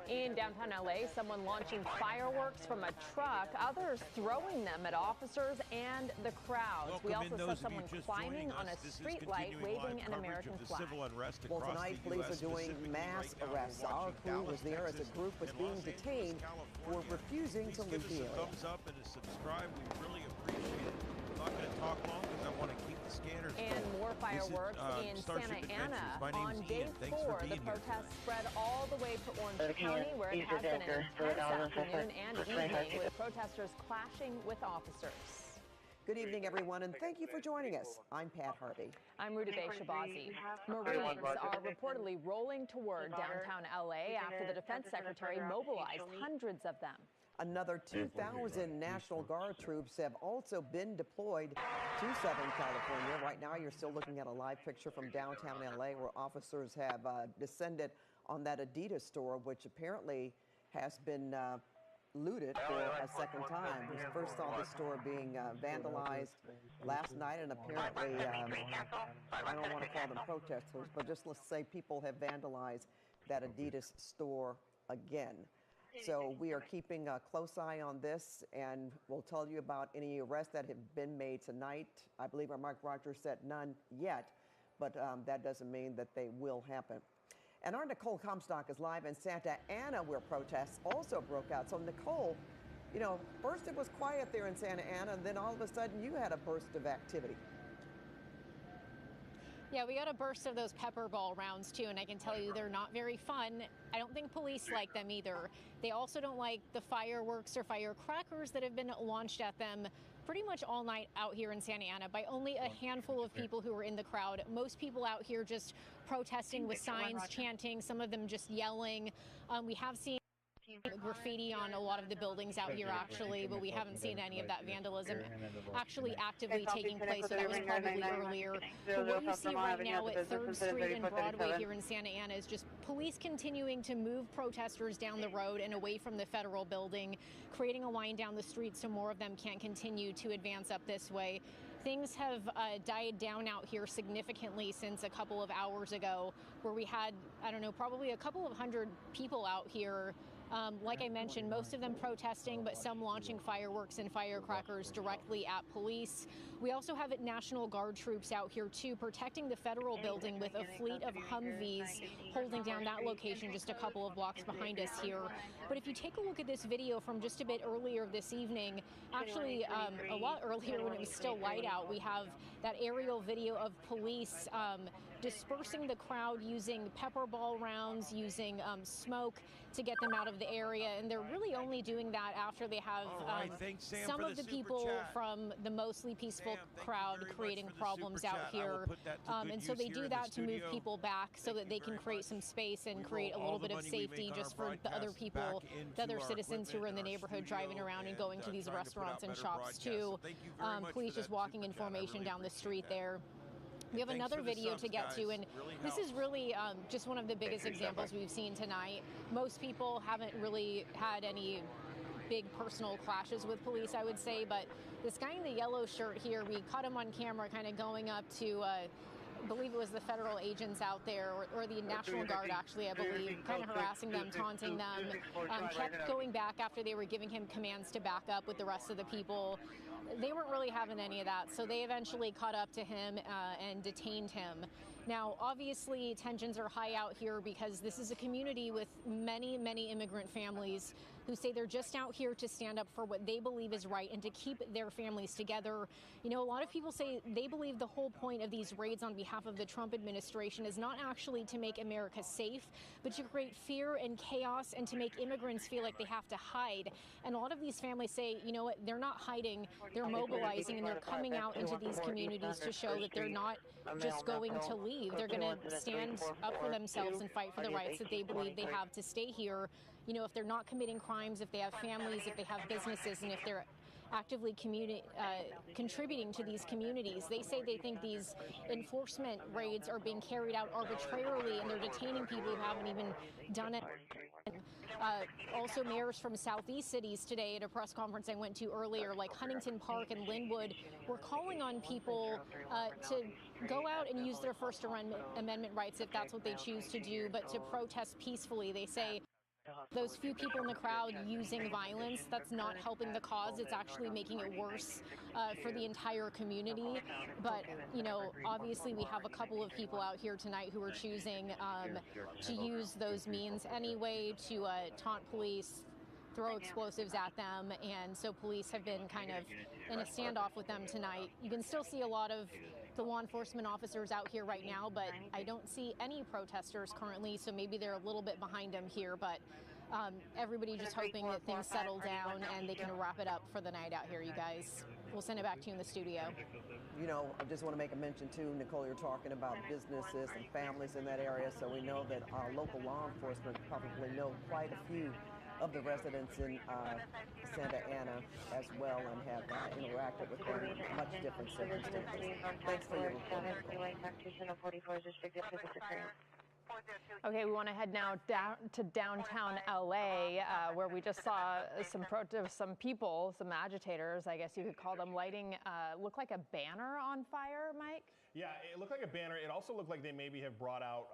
In downtown LA, someone launching fireworks from a truck, others throwing them at officers and the crowds. We also saw someone climbing on a streetlight waving an American flag. Well, tonight, police are doing mass arrests. Our crew was there as a group was being detained for refusing to leave the area. Thumbs up and a subscribe. We really appreciate it. I'm not going to talk long because I want to keep the scanners going. And more fireworks in Santa Ana. On day 4, the protests spread all the way to Orange County, where it has been an intense afternoon and evening with protesters clashing with officers. Good evening, everyone, and thank you for joining us. I'm Pat Harvey. I'm Rudabeh Shahbazi. Marines are reportedly rolling toward downtown LA after the defense secretary mobilized hundreds of them. Another 2,000 National Guard troops have also been deployed to Southern California. Right now, you're still looking at a live picture from downtown LA where officers have descended on that Adidas store, which apparently has been looted for a second time. We first saw the store being vandalized last night, and apparently, I don't want to call them protesters, but just let's say people have vandalized that Adidas store again. So we are keeping a close eye on this, and we'll tell you about any arrests that have been made tonight. I believe our Mark Rogers said none yet, but that doesn't mean that they will happen. And our Nicole Comstock is live in Santa Ana, where protests also broke out. So Nicole, first it was quiet there in Santa Ana, and then all of a sudden you had a burst of activity. Yeah, we got a burst of those pepper ball rounds too, and I can tell you they're not very fun. I don't think police like them either. They also don't like the fireworks or firecrackers that have been launched at them pretty much all night out here in Santa Ana by only a handful of people who were in the crowd. Most people out here just protesting with signs, chanting, some of them just yelling. We have seen graffiti on a lot of the buildings out here actually, but we haven't seen any of that vandalism actually actively taking place, so that was probably earlier. But what you see right now at 3rd Street and Broadway here in Santa Ana is just police continuing to move protesters down the road and away from the federal building, creating a line down the street so more of them can't continue to advance up this way. Things have died down out here significantly since a couple of hours ago, where we had, I don't know, probably a couple of hundred people out here. Like I mentioned, most of them protesting, but some launching fireworks and firecrackers directly at police. We also have National Guard troops out here too, protecting the federal building with a fleet of Humvees holding down that location just a couple of blocks behind us here. But if you take a look at this video from just a bit earlier this evening, actually a lot earlier when it was still light out, we have that aerial video of police dispersing the crowd using pepper ball rounds, using smoke to get them out of the area. And they're really only doing that after they have some of the people from the mostly peaceful crowd creating problems out here. And so they do that to move people back so that they can create some space and create a little bit of safety just for the other people, the other citizens who are in the neighborhood driving around and going to these restaurants and shops too. Police just walking in formation down the street there. We have another video to get to, and this is really just one of the biggest examples we've seen tonight. Most people haven't really had any big personal clashes with police, I would say, but this guy in the yellow shirt here, we caught him on camera kind of going up to I believe it was the federal agents out there, or the National Guard, actually, I believe, kind of harassing them, taunting them, kept going back after they were giving him commands to back up with the rest of the people. They weren't really having any of that, so they eventually caught up to him and detained him. Now, obviously, tensions are high out here because this is a community with many, many immigrant families who say they're just out here to stand up for what they believe is right and to keep their families together. You know, a lot of people say they believe the whole point of these raids on behalf of the Trump administration is not actually to make America safe, but to create fear and chaos and to make immigrants feel like they have to hide. And a lot of these families say, you know what, they're not hiding, they're mobilizing, and they're coming out into these communities to show that they're not just going to leave. They're going to stand up for themselves and fight for the rights that they believe they have to stay here. You know, if they're not committing crimes, if they have families, if they have businesses, and if they're actively contributing to these communities. They say they think these enforcement raids are being carried out arbitrarily and they're detaining people who haven't even done it. Also, mayors from southeast cities today at a press conference I went to earlier, like Huntington Park and Linwood, were calling on people to go out and use their First Amendment rights if that's what they choose to do, but to protest peacefully. They say those few people in the crowd using violence, that's not helping the cause. It's actually making it worse for the entire community. But, you know, obviously we have a couple of people out here tonight who are choosing to use those means anyway to taunt police, throw explosives at them, and so police have been kind of in a standoff with them tonight. You can still see a lot of the law enforcement officers out here right now, but I don't see any protesters currently, so maybe they're a little bit behind them here, but everybody just hoping that things settle down and they can wrap it up for the night out here, you guys. We'll send it back to you in the studio. You know, I just want to make a mention too, Nicole, you're talking about businesses and families in that area, so we know that our local law enforcement probably know quite a few of the residents in Santa Ana as well and have interacted with them in much different circumstances. Thanks for your report. Okay, we want to head now down to downtown LA, where we just saw some people, some agitators, I guess you could call them, lighting, look like a banner on fire, Mike? Yeah, it looked like a banner. It also looked like they maybe have brought out,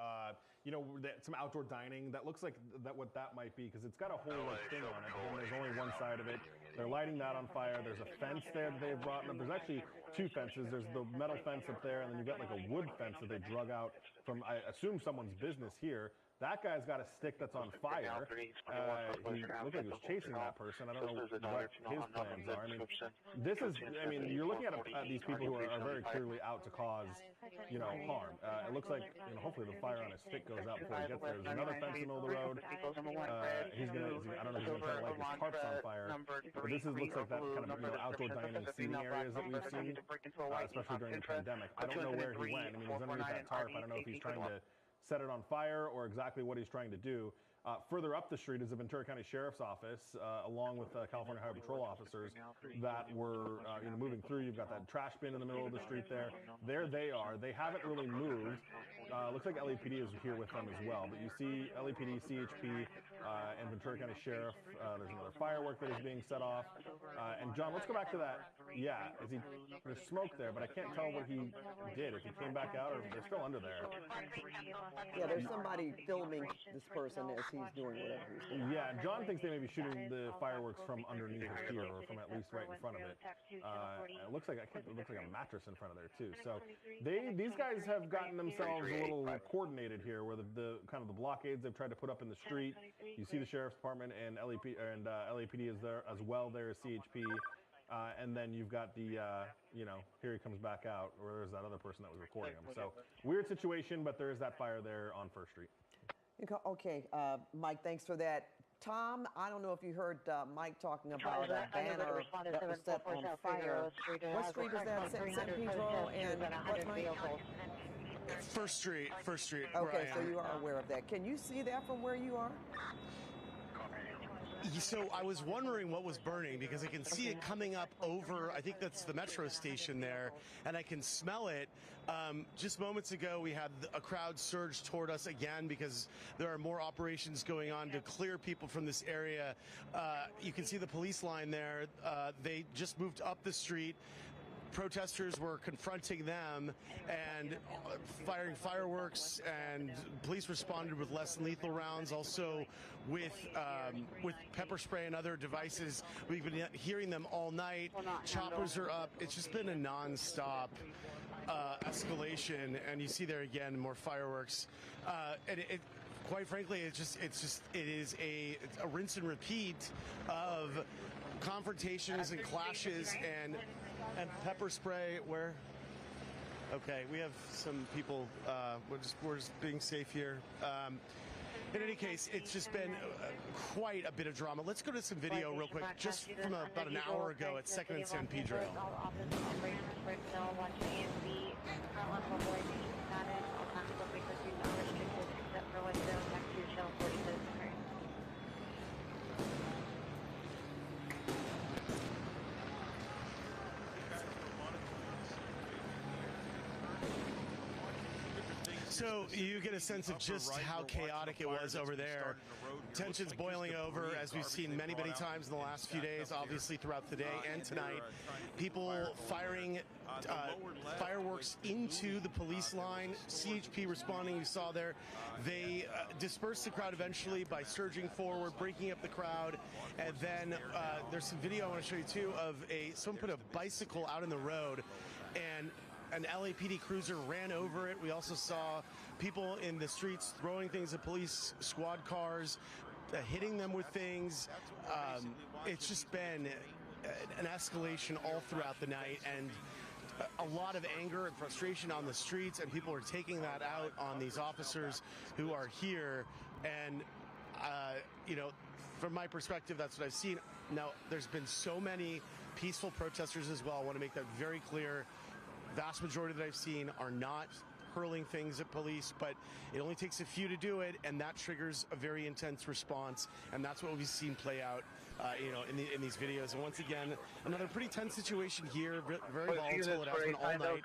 some outdoor dining. That looks like what that might be, because it's got a whole thing on it, and there's only one side of it. They're lighting that on fire. There's a fence there that they've brought up. There's actually two fences. There's the metal fence up there, and then you've got like a wood fence that they drug out from, I assume, someone's business here. That guy's got a stick that's on fire. He looked like he was chasing that person. I don't know what his plans are. I mean, you're looking at these people who are very clearly out to cause, harm. It looks like, hopefully the fire on his stick goes out before he gets there. There's another fence in the middle of the road. I don't know if he's going to try to light his tarps on fire. But this looks like that kind of, outdoor dining seating areas that we've seen, especially during the pandemic. I don't know where he went. I mean, he's underneath that tarp. I don't know if he's trying to set it on fire or exactly what he's trying to do. Further up the street is the Ventura County Sheriff's Office, along with California Highway Patrol officers that were moving through. You've got that trash bin in the middle of the street there. There they are. They haven't really moved. Looks like LAPD is here with them as well. But you see LAPD, CHP, and Ventura County Sheriff. There's another firework that is being set off. And John, let's go back to that. Yeah, there's smoke there, but I can't tell what he did. If he came back out or if they're still under there. Yeah, there's somebody filming this person as he's doing whatever he's doing. Yeah, John thinks they may be shooting the fireworks from underneath his ear or from at least right in front of it. It looks like a mattress in front of there too. So these guys have gotten themselves a little coordinated here, where the kind of the blockades they've tried to put up in the street. You see the Sheriff's Department and LAPD is there as well. There is CHP. And then you've got the, here he comes back out, or there's that other person that was recording him. So weird situation, but there is that fire there on First Street. Okay, Mike, thanks for that. Tom, I don't know if you heard Mike talking about a banner that was set on fire. What street is that? San Pedro and what, Mike? First Street. Okay, so you are aware of that. Can you see that from where you are? So I was wondering what was burning because I can see it coming up over, I think that's the metro station there, and I can smell it. Just moments ago, we had a crowd surge toward us again because there are more operations going on to clear people from this area. You can see the police line there. They just moved up the street. Protesters were confronting them and firing fireworks, and police responded with less lethal rounds, also with pepper spray and other devices. We've been hearing them all night. Choppers are up. It's just been a non-stop escalation, and you see there again more fireworks. And quite frankly, it is a rinse and repeat of confrontations and clashes and pepper spray. Where? Okay, we have some people. We're just being safe here. In any case, it's just been quite a bit of drama. Let's go to some video real quick, just from about an hour ago at 2nd and San Pedro. So you get a sense of just how chaotic it was over there. Tensions boiling over, as we've seen many, many times in the last few days, obviously throughout the day and tonight. People firing fireworks into the police line. CHP responding, you saw there. They dispersed the crowd eventually by surging forward, breaking up the crowd. And then there's some video I want to show you too of someone put a bicycle out in the road, and an LAPD cruiser ran over it. We also saw people in the streets throwing things at police squad cars, hitting them with things. It's just been an escalation all throughout the night, and a lot of anger and frustration on the streets, and people are taking that out on these officers who are here. And, from my perspective, that's what I've seen. Now, there's been so many peaceful protesters as well. I want to make that very clear. Vast majority that I've seen are not hurling things at police, but it only takes a few to do it, and that triggers a very intense response, and that's what we've seen play out, in these videos. And once again, another pretty tense situation here, very volatile. It has been all night.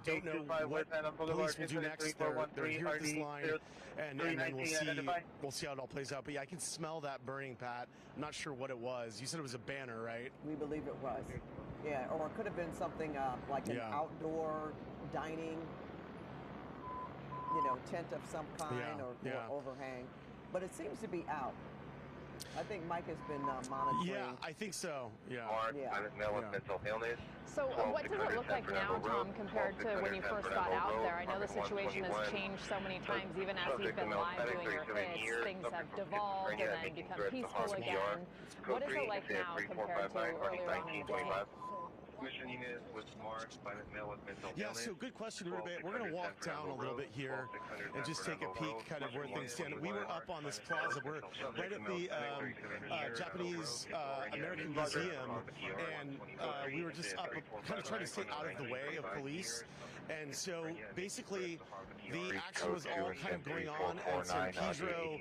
We don't know what police will do next. They're here at this line, and then we'll see how it all plays out. But yeah, I can smell that burning, Pat. I'm not sure what it was. You said it was a banner, right? We believe it was. Yeah, or it could have been something like an outdoor dining, tent of some kind or overhang. But it seems to be out. I think Mike has been monitoring. Yeah, I think so. Yeah. So what does it look like now, Tom, compared to when you first got out there? I know the situation has changed so many times, even as you've been live doing your hits. Things have devolved and then become peaceful again. What is it like now compared to earlier on in the day? Yeah, so good question, Rubén. We're going to walk down a little bit here and just take a peek kind of where things stand. We were up on this plaza. We're right at the Japanese American Museum, and we were just up kind of trying to stay out of the way of police. And so basically the action was all kind of going on at San Pedro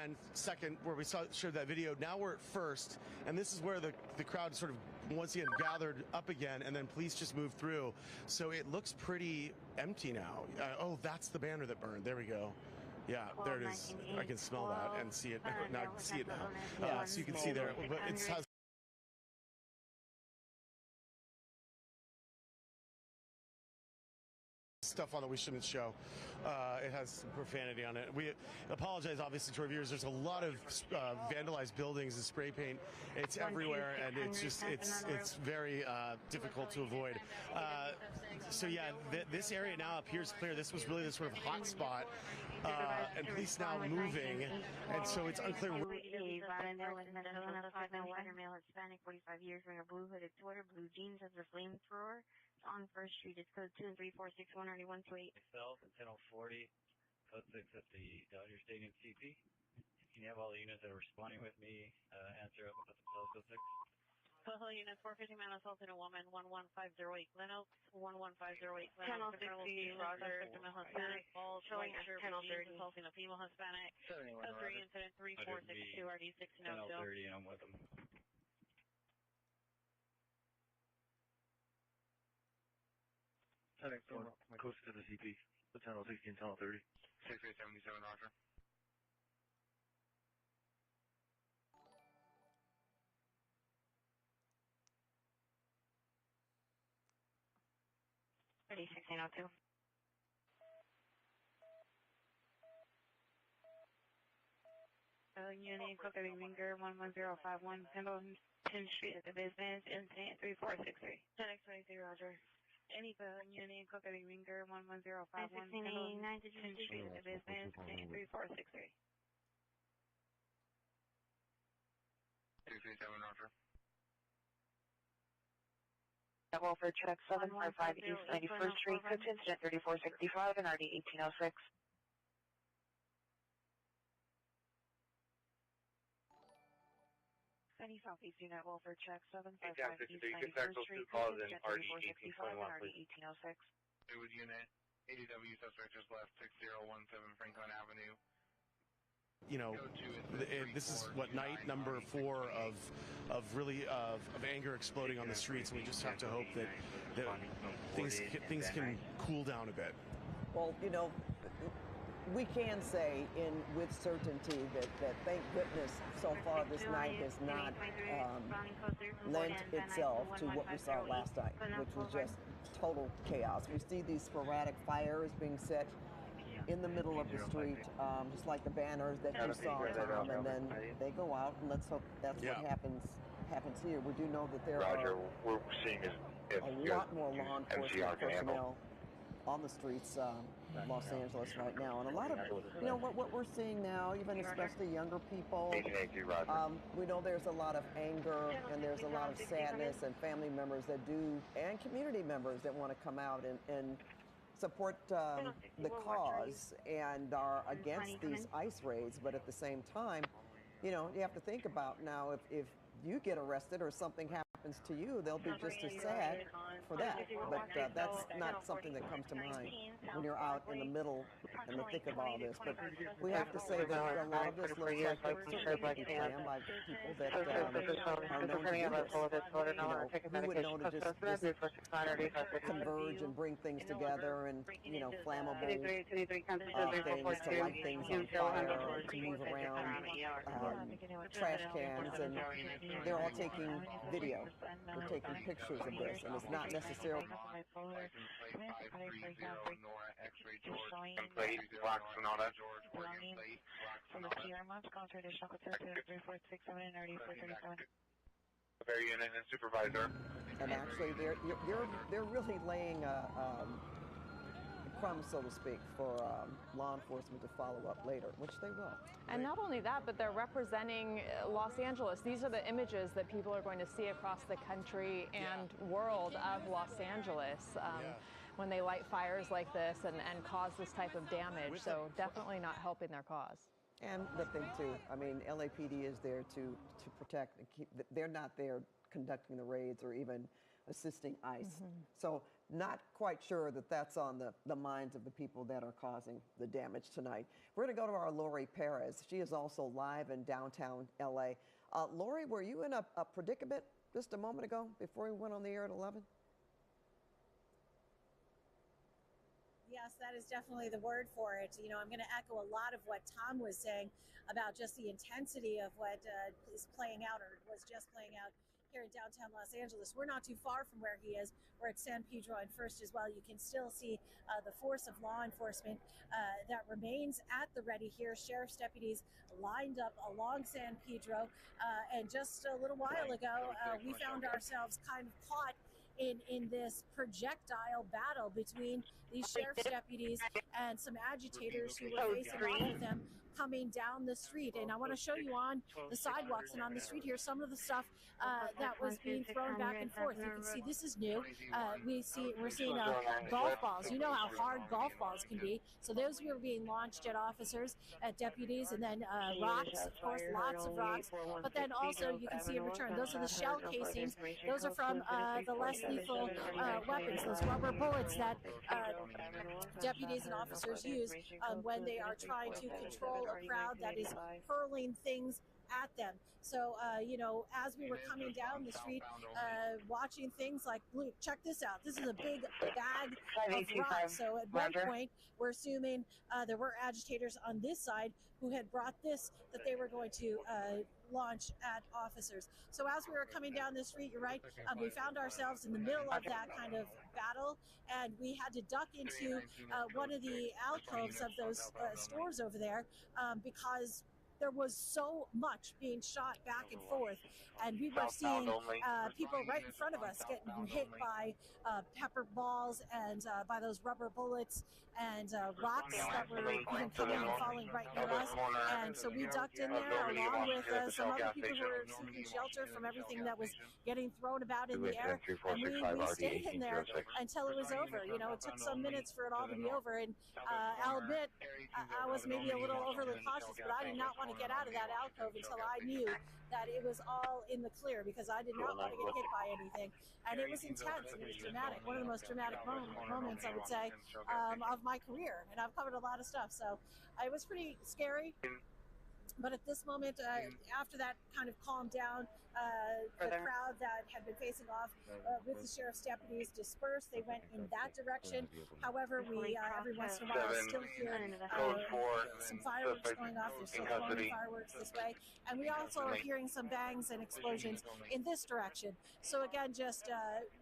and 2nd, where we showed that video. Now we're at 1st, and this is where the crowd sort of once again gathered up again, and then police just moved through. So it looks pretty empty now. Oh, that's the banner that burned. There we go. Yeah, there it is. I can smell that and see it. Now I can see it now. So you can see there. But it has stuff on that we shouldn't show. It has some profanity on it. We apologize, obviously, to our viewers. There's a lot of vandalized buildings and spray paint. It's everywhere, and it's very difficult to avoid. So yeah, this area now appears clear. This was really the sort of hot spot, and police now moving, and so it's unclear. Male Hispanic, 45 years, wearing a blue hooded sweater, blue jeans, has a flamethrower. It's on First Street. It's code 234619128. Myself at 10:40, code 6 at the Dodger Stadium CP. Can you have all the units that are responding with me answer up at the code 6? Hello, unit 450, man assaulted a woman, 11508 Glen Oaks, 11508 Glen Oaks. 1060, Roger. Victim of Hispanic, bald, white shirt, jeans, assaulting a female Hispanic. 71, Code 3, incident 3462, RD 1602. 10:30, and I'm with them. Close to the CP. The 1060 and 1030. 6877, Roger. RD 1602. Unit, Coca Ringer, 11051, Pendleton 10th Street at the business, incident 3463. 10x23, Roger. Any unit, Coca Ringer, 11051, 1689 to 10th Street at the business, incident 3463. 237, Roger. Welfare check 755 East 91st Street, code to incident 3465 and RD 1806. Any Southeast Unit Welfare check 755 East 91st Street, code to incident 3465 and RD 1806. It was unit 80W, suspect just left 6017 Franklin Avenue. You know, this is what night number 4 of really of anger exploding on the streets, and we just have to hope that things can cool down a bit. Well, you know, we can say with certainty that thank goodness so far this night has not lent itself to what we saw last night, which was just total chaos. We see these sporadic fires being set in the middle of the street, just like the banners that you saw, Tom, and then they go out, and let's hope that's what happens here. We do know that there are we're seeing a lot more law enforcement personnel on the streets of Los Angeles right now, and a lot of, you know, what we're seeing now, even especially younger people, we know there's a lot of anger and there's a lot of sadness, and family members that do, and community members that want to come out and support the cause and are against these ICE raids, but at the same time, you know, you have to think about now if you get arrested or something happens to you, they'll be just as sad for that. But that's not something that comes to mind when you're out in the middle, in the thick of all this. But we have to say that a lot of this looks like it's certainly planned by people that are known to do this. You know, who would know to just converge and bring things together and, you know, flammable things, to light things on fire, to move around, trash cans, and they're all taking video. They're taking pictures of this, and it's not necessarily. Very unit and supervisor. And actually, they're really laying crumbs, so to speak, for law enforcement to follow up later, which they will. And not only that, but they're representing Los Angeles. These are the images that people are going to see across the country and world of Los Angeles when they light fires like this and cause this type of damage. So definitely not helping their cause. And the thing too, I mean, LAPD is there to protect and keep. They're not there conducting the raids or even assisting ICE. So not quite sure that that's on the minds of the people that are causing the damage tonight. We're going to go to our Lori Perez. She is also live in downtown LA. Lori, were you in a predicament just a moment ago before we went on the air at 11? Yes, that is definitely the word for it. You know, I'm going to echo a lot of what Tom was saying about just the intensity of what is playing out or was just playing out here in downtown Los Angeles. We're not too far from where he is. We're at San Pedro and First as well. You can still see the force of law enforcement that remains at the ready here. Sheriff's deputies lined up along San Pedro. And just a little while ago, we found ourselves kind of caught in this projectile battle between these sheriff's deputies and some agitators who were facing off with them coming down the street. And I want to show you on the sidewalks and on the street here some of the stuff that was being thrown back and forth. You can see this is new. We're seeing golf balls. You know how hard golf balls can be. So those were being launched at officers, at deputies, and then rocks, of course, lots of rocks. But then also you can see in return, those are the shell casings. Those are from the less lethal weapons, those rubber bullets that deputies and officers use when they are trying to control a crowd that is hurling things at them. So, as we were coming down the street, watching things like, check this out. This is a big bag of rocks. So at one point, we're assuming there were agitators on this side who had brought this that they were going to launch at officers. So as we were coming down the street, you're right, we found ourselves in the middle of that kind of battle, and we had to duck into one of the alcoves of those stores over there because there was so much being shot back and forth, and we were seeing people right in front of us getting hit by pepper balls and by those rubber bullets and rocks that were even coming and falling right near us. And so we ducked in there along with some other people who were seeking shelter from everything that was getting thrown about in the air. And we stayed in there until it was over. You know, it took some minutes for it all to be over. And I'll admit, I was maybe a little overly cautious, but I did not want to get out of that alcove until I knew that it was all in the clear, because I did not want to get hit by anything. And it was intense and it was dramatic. One of the most dramatic moments, I would say, of my career. And I've covered a lot of stuff, so it was pretty scary. But at this moment, after that kind of calmed down, the crowd that had been facing off with the sheriff's deputies dispersed. They went in that direction. However, we every once in a while still hear some fireworks going off. They're still throwing fireworks this way. And we also are hearing some bangs and explosions in this direction. So again, just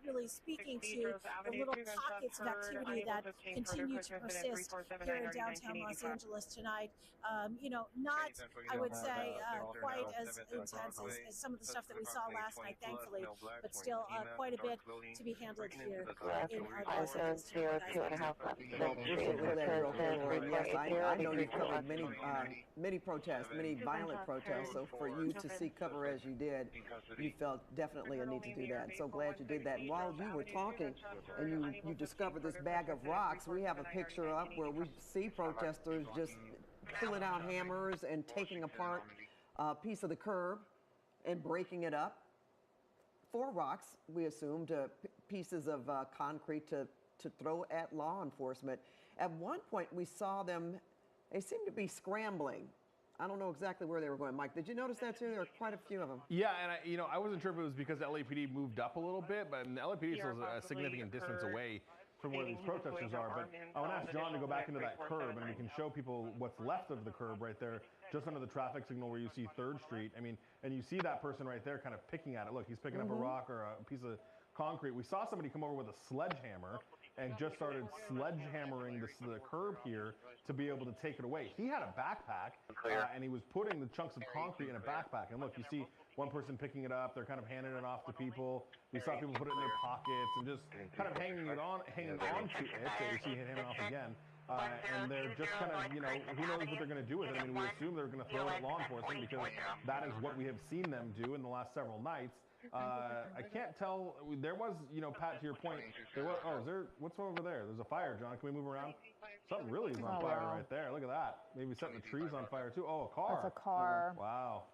really speaking to the little pockets of activity that continue to persist here in downtown Los Angeles tonight. Not, I would say, quite as intense as some of the stuff that we saw last night, thankfully, but still quite a bit to be handled here in our Los Angeles. Well, we're certainly glad you're okay, Lauren. Yes, I know you've covered many protests, many violent protests, so for you to seek cover as you did, you felt definitely a need to do that. So glad you did that. And while you were talking and you discovered this bag of rocks, we have a picture up where we see protesters just pulling out hammers and taking apart a piece of the curb and breaking it up. 4 rocks, we assumed, pieces of concrete to throw at law enforcement. At one point, we saw them, they seemed to be scrambling. I don't know exactly where they were going. Mike, did you notice that too? There were quite a few of them. Yeah, and I wasn't sure if it was because the LAPD moved up a little bit, but the LAPD is still a significant distance away from where these protesters are. But I want to ask John to go back into that curb, and we can show people what's left of the curb right there, just under the traffic signal where you see 3rd Street. I mean, and you see that person right there kind of picking at it. Look, he's picking up a rock or a piece of concrete. We saw somebody come over with a sledgehammer and just started sledgehammering the curb here to be able to take it away. He had a backpack, and he was putting the chunks of concrete in a backpack. And look, you see one person picking it up. They're kind of handing it off to people. We saw people put it in their pockets and just kind of hanging on to it. So you see it handing off again. And they're just kind of, who knows what they're going to do with it. I mean, we assume they're going to throw it at law enforcement because that is what we have seen them do in the last several nights. I can't tell. There was, Pat, to your point, what's over there? There's a fire, John. Can we move around? Something really is on fire right there. Look at that. Maybe setting the trees on fire too. Oh, a car. That's a car. Wow.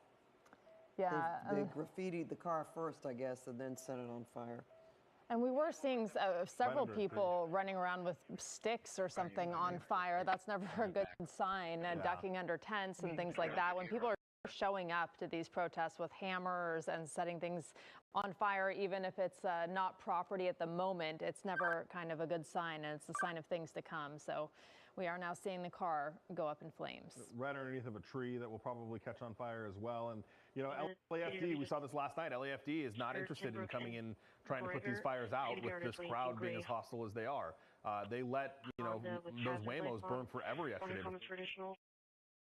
Yeah. They graffitied the car first, I guess, and then set it on fire. And we were seeing several people running around with sticks or something on fire. That's never a good sign, ducking under tents and things like that. When people are showing up to these protests with hammers and setting things on fire, even if it's not property at the moment, it's never kind of a good sign, and it's a sign of things to come. So we are now seeing the car go up in flames. Right underneath of a tree that will probably catch on fire as well. And, you know, LAFD, we saw this last night, LAFD is not interested in coming in trying to put these fires out with this crowd being as hostile as they are. They let, you know, those Waymos burn forever yesterday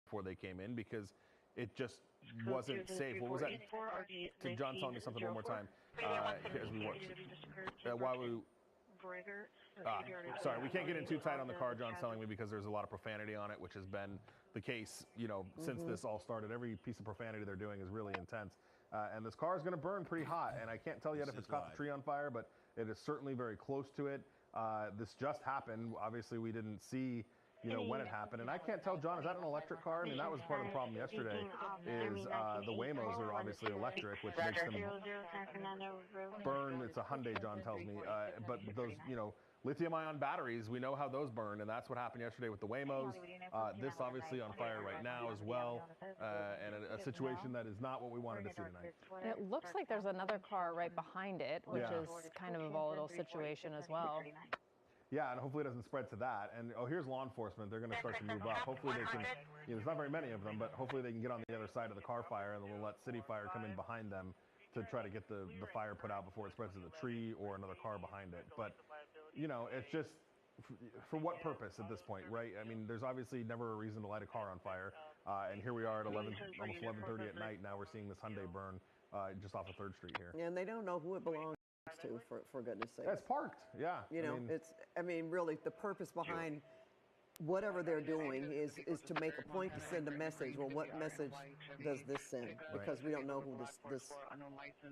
before they came in because it just wasn't safe. What was that? John telling me something one more time as we watch. While we... sorry, we can't get in too tight on the car, John's telling me, because there's a lot of profanity on it, which has been the case, you know, since this all started. Every piece of profanity they're doing is really intense. And this car is going to burn pretty hot, and I can't tell yet if it's caught the tree on fire, but it is certainly very close to it. This just happened. Obviously, we didn't see, you know, when it happened. And I can't tell, John, is that an electric car? I mean, that was part of the problem yesterday, is the Waymos are obviously electric, which makes them burn. It's a Hyundai, John tells me. But those, you know, lithium-ion batteries, we know how those burn, and that's what happened yesterday with the Waymos. This obviously on fire right now as well, and a situation that is not what we wanted to see tonight. And it looks like there's another car right behind it, which is kind of a volatile situation as well. Yeah, and hopefully it doesn't spread to that. And, oh, here's law enforcement. They're going to start to move up. Hopefully they can, you know, there's not very many of them, but hopefully they can get on the other side of the car fire, and we'll let City Fire come in behind them to try to get the fire put out before it spreads to the tree or another car behind it. But, you know, it's just, for what purpose at this point, right? I mean, there's obviously never a reason to light a car on fire. And here we are at almost 11:30 at night. Now we're seeing this Hyundai burn just off of 3rd Street here. And they don't know who it belongs to, for goodness sake. It's parked, yeah. You know, I mean, really, the purpose behind whatever they're doing is to make a point to send a message. Well, what message does this send? Because we don't know who this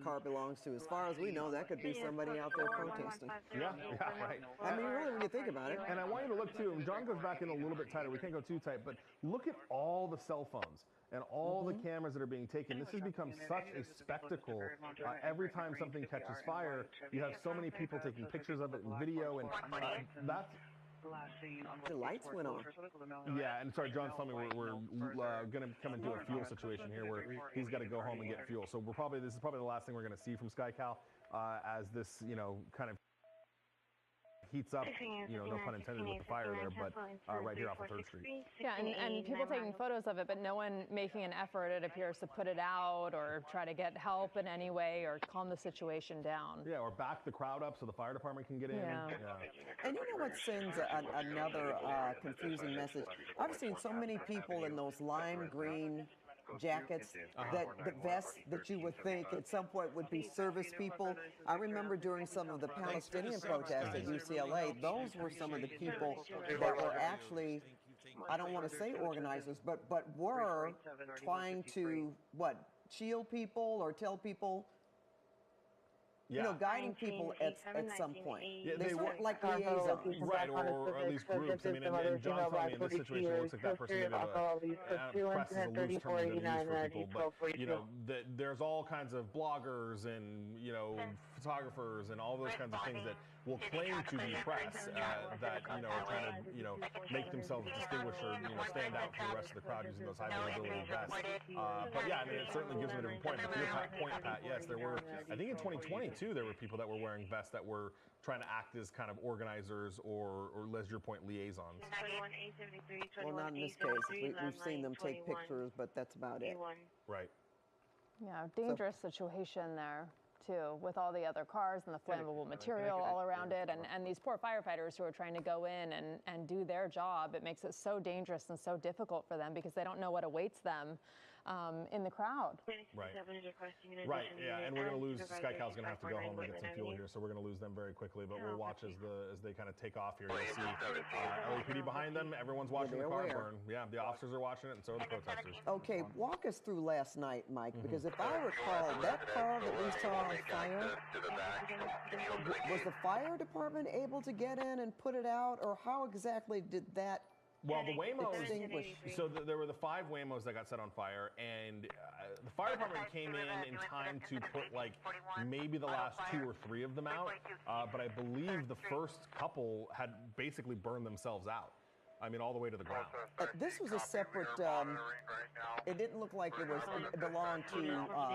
car belongs to. As far as we know, that could be somebody out there protesting. Yeah, right. I mean, really, when you think about it. And I want you to look, too, and John goes back in a little bit tighter. We can't go too tight, but look at all the cell phones and all the cameras that are being taken. This has become such a spectacle. Every time something catches fire, you have so many people taking pictures of it and video, and that's... The lights went on. Yeah, and sorry, John's telling me we're going to come into a fuel situation here where he's got to go home and get fuel. So this is probably the last thing we're going to see from SkyCal as this, you know, kind of heats up, you know, no pun intended with the fire there, but right here off of 3rd Street. Yeah, and people taking photos of it, but no one making an effort, it appears, to put it out or try to get help in any way or calm the situation down. Yeah, or back the crowd up so the fire department can get in. Yeah. And you know what sends another confusing message? I've seen so many people in those lime green jackets, the vests that you would think at some point would be service people. I remember during some of the Palestinian protests at UCLA, those were some of the people that were actually, I don't want to say organizers, but were trying to, shield people or tell people, you know, guiding people at some point. Yeah, they weren't like liaisons. Right, or at least groups. I mean, and John told me in this situation, it looks like that person maybe press is a loose term to use for people, but, you know, there's all kinds of bloggers and, you know, photographers and all those kinds of things that will claim to be press that, you know, are trying to, you know, make themselves distinguish or, you know, stand out from the rest of the crowd using those high visibility vests. But yeah, I mean, it certainly gives them a different point. But to your point, Pat, yes, there were, I think in 2020 too, there were people that were wearing vests that were trying to act as kind of organizers or as your point, liaisons. Well, not in this case. We've seen them take pictures, but that's about it. Right. Yeah, dangerous situation there, too, with all the other cars and the flammable material all around it, and these poor firefighters who are trying to go in and do their job. It makes it so dangerous and so difficult for them because they don't know what awaits them in the crowd. Right. Right, yeah, and we're going to lose, SkyCal's going to have to go home and get some fuel here, so we're going to lose them very quickly, but we'll watch as they kind of take off here. You'll see LAPD behind them, everyone's watching the car burn. Yeah, the officers are watching it, and so are the protesters. Okay, walk us through last night, Mike, because if I recall, that car that we saw on fire, was the fire department able to get in and put it out, or how exactly did that Well, the Waymos, so there were the 5 Waymos that got set on fire, and the fire department came in time to put like maybe the last 2 or 3 of them out, but I believe the first couple had basically burned themselves out. I mean, all the way to the ground. This was a separate, it didn't look like it belonged to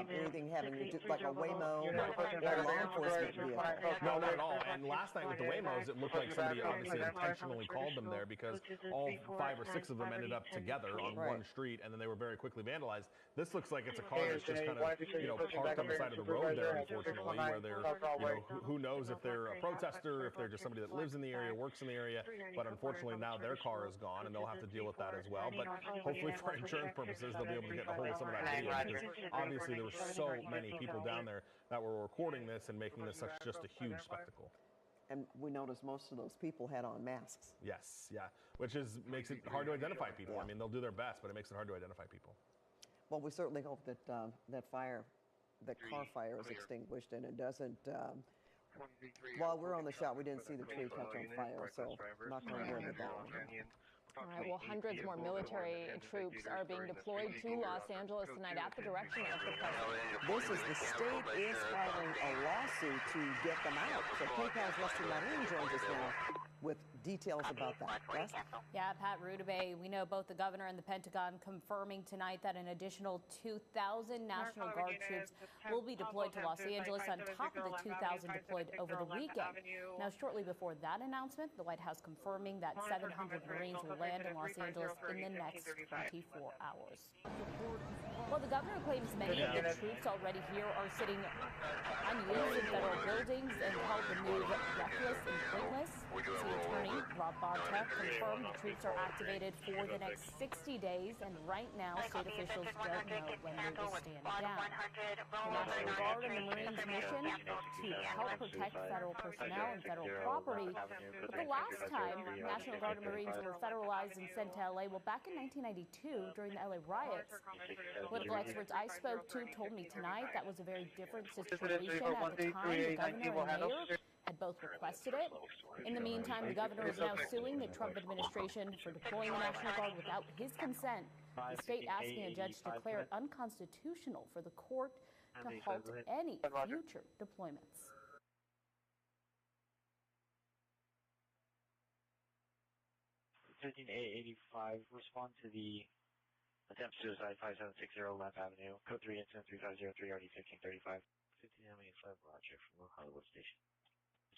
anything having to do, like a Waymo or law enforcement vehicle. No, not at all. And last night with the Waymos, it looked like somebody obviously intentionally called them there because all 5 or 6 of them ended up together on one street, and then they were very quickly vandalized. This looks like it's a car that's just kind of, parked on the side of the road there, unfortunately, where they're, who knows if they're a protester, if they're just somebody that lives in the area, works in the area, but unfortunately now their car is gone, and they'll have to deal with that as well. But hopefully for insurance purposes, they'll be able to get a hold of some of that video, because obviously there were so many people down there that were recording this and making this just a huge spectacle. And we noticed most of those people had on masks. Yes, yeah, which makes it hard to identify people. I mean, they'll do their best, but it makes it hard to identify people. Well, we certainly hope that that car fire is extinguished and it doesn't. While we're on the shot, we didn't see the tree catch on fire, so not going to worry about that one. All right, well, hundreds more military troops are being deployed to Los Angeles tonight at the direction of the president. This is the state is filing a lawsuit to get them out. So PayPal's Lester Maroon joins us now with details about that. Wes? Yeah, Pat Rudabay, we know both the governor and the Pentagon confirming tonight that an additional 2,000 National Guard troops will be deployed to Los Angeles on top of the 2,000 deployed over the weekend. Now, shortly before that announcement, the White House confirming that 700 Marines will land in Los Angeles in the next 24 hours. Well, the governor claims many of the troops already here are sitting unused in federal buildings and called the move reckless and pointless. City Attorney Rob Bonta confirmed the troops are activated for the next 60 days, and right now state officials don't know when they will stand down. The National Guard and the Marines' mission to help protect federal personnel and federal property. But the last time National Guard and Marines were federalized and sent to LA, well, back in 1992 during the LA riots. Political experts I spoke to told me tonight that was a very different situation at the time. The governor and mayor had both requested it. In the meantime, the governor is now suing the Trump administration for deploying the National Guard without his consent. The state asking a judge to declare it unconstitutional for the court to halt any future deployments. 15A85, respond to the attempt suicide 5760 Lamp Avenue, code 3 incident 3503 RD 1535. 15A85, Roger from North Hollywood Station.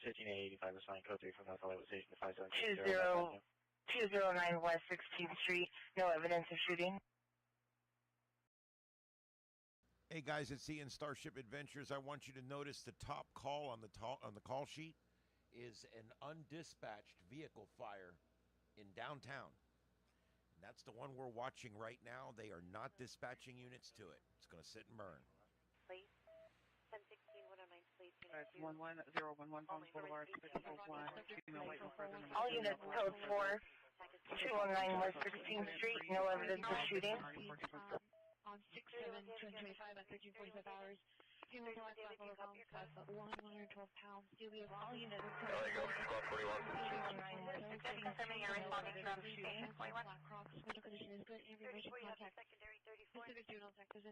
15A85 responding code 3 from North Hollywood Station to 5760 Lamp Avenue. 209 West 16th Street, no evidence of shooting. Hey guys, it's Ian, Starship Adventures. I want you to notice the top call on the call sheet is an undispatched vehicle fire in downtown. And that's the one we're watching right now. They are not dispatching units to it. It's going to sit and burn. Please. 1016 109, please. 11011 Palms Boulevard, All units code 4, 209 West 16th Street, no evidence of shooting. On 6/7/2025 at 13:45 hours. Female black level of 112 pounds. All units code 209 West 16th Street, no evidence of shooting. Black Crocs, mental condition is good. Information contact. Specific juvenile sectors.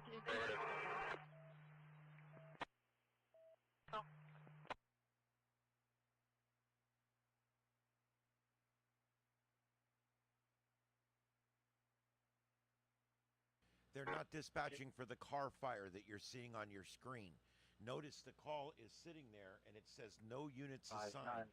They're not dispatching for the car fire that you're seeing on your screen. Notice the call is sitting there and it says no units assigned.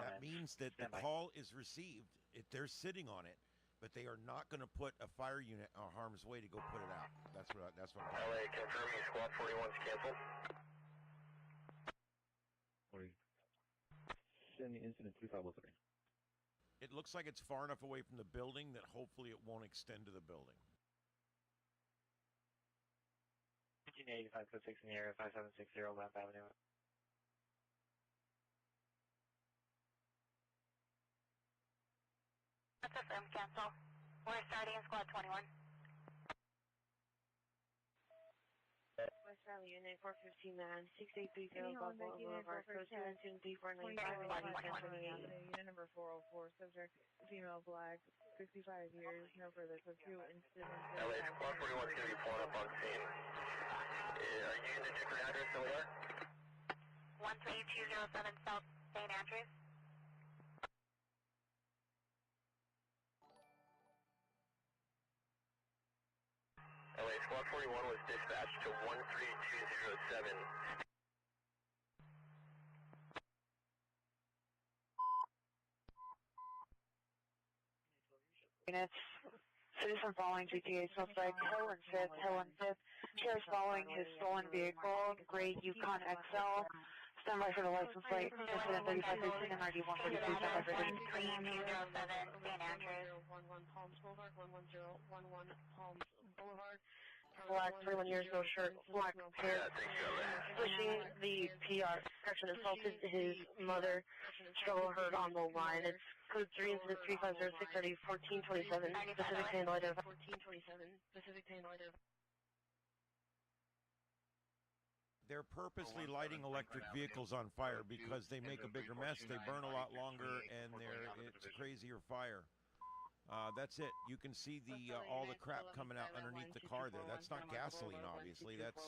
That means that the call is received. They're sitting on it, but they are not going to put a fire unit in harm's way to go put it out. That's what I'm LA, confirming squad 41's canceled. Send the incident 2503. It looks like it's far enough away from the building that hopefully it won't extend to the building. 1585 code 6 in the area, 5760 Lamp Avenue. That's FM, cancel. We're starting in squad 21. West Valley Unit 415 man, 6830 Balboa Boulevard, code 212 Unit number 404, subject female black, 65 years, no further code 2 incident. LA squad 41's going to be pulling up on scene. Are you in a different address over there? 13207 South St. Andrews. Squad 41 was dispatched to 13207. Units, citizen following GTA suspect, Hill and 5th. Sheriff's following his stolen vehicle, gray Yukon XL. Stand by for the license plate. Incident 3513 and ID 142. Stand by for the 3207, St. Andrews. 11 Palms Boulevard, 11011 Palms Boulevard. Black, 21 years, no shirt, black hair. Pushing the PR. Correction, assaulted his mother. Struggle heard on the line. It's code 3 incident 3506 1427. Pacific Pay no identified. 1427, Pacific Pay no identified. They're purposely lighting electric vehicles on fire because they make a bigger mess, they burn a lot longer, and it's a crazier fire. That's it. You can see all the crap coming out underneath the car there. That's not gasoline, obviously. That's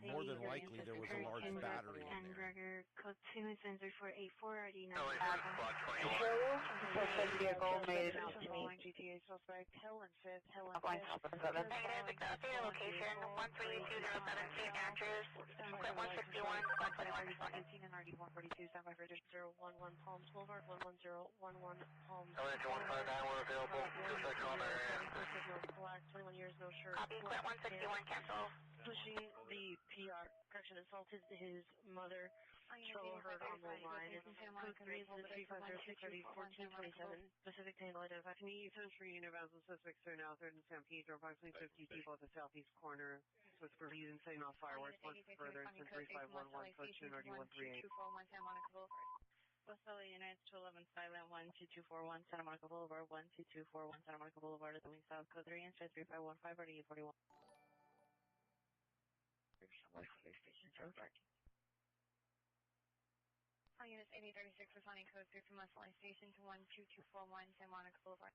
more than likely there was a large battery in there. Code 2 incident 3484 ID 9. Suspect vehicle made it out to me. GTA suspect, Hill and 5th. Negative, exactly your location, 13207 St. Andrews, clear 161, 121. And RD 142, stand by for 011 Palms Boulevard, 11011 Palms. We're available. Suspect on our end. Black, 21 years, no shirt. Copy, clear 161, cancel. Pushing the PR. Correction, assaulted his mother. Struggle heard on the line. It's code 3 incident 3506 1427. Pacific Pay no identified. Community Center for unit bound suspects are now third in San Pedro. Approximately 50 people at the southeast corner. So it's proceeding setting off fireworks. Once further, incident 3511, code 2 and RD 138. 241 Santa Monica Boulevard. Westfield Units 211 Silent 12241 Santa Monica Boulevard, 12241 Santa Monica Boulevard at the wing south, code 3 incident 3515 RD 841. Units 8036 responding code 3 from West Light Station to 12241 Santa Monica Boulevard.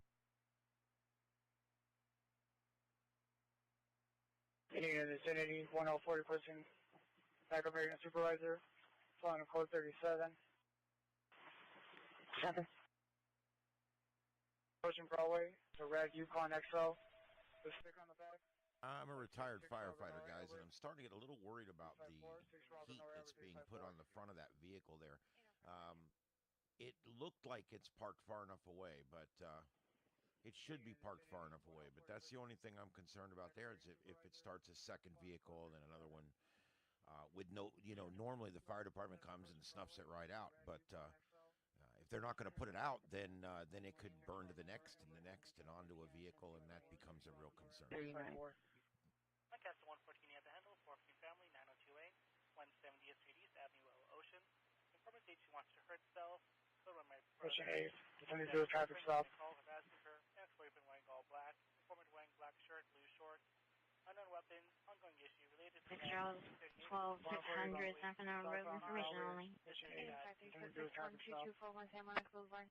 Any in the vicinity, 1040 pushing backup area supervisor, following code 37. 7. Pushing Broadway, the red Yukon XL, the stick on the back. I'm a retired firefighter, guys, and I'm starting to get a little worried about the heat that's being put on the front of that vehicle there. It looked like it's parked far enough away, but it should be parked far enough away. But that's the only thing I'm concerned about there is if it starts a second vehicle and then another one with no, normally the fire department comes and snuffs it right out. But if they're not going to put it out, then it could burn to the next and the next and onto a vehicle, and that becomes a real concern. Lancaster 114 at the handle, 415 family, 9028, 170th Street East, Avenue Ocean. Informant states she wants to hurt herself. Pushing A, continue to do a traffic stop. Ex-boyfriend wearing all black. Informant wearing black shirt, blue shorts. Unknown weapon, ongoing issue related to 12-600, San Fernando Road, information only. 85-366-1241 San Monica Boulevard.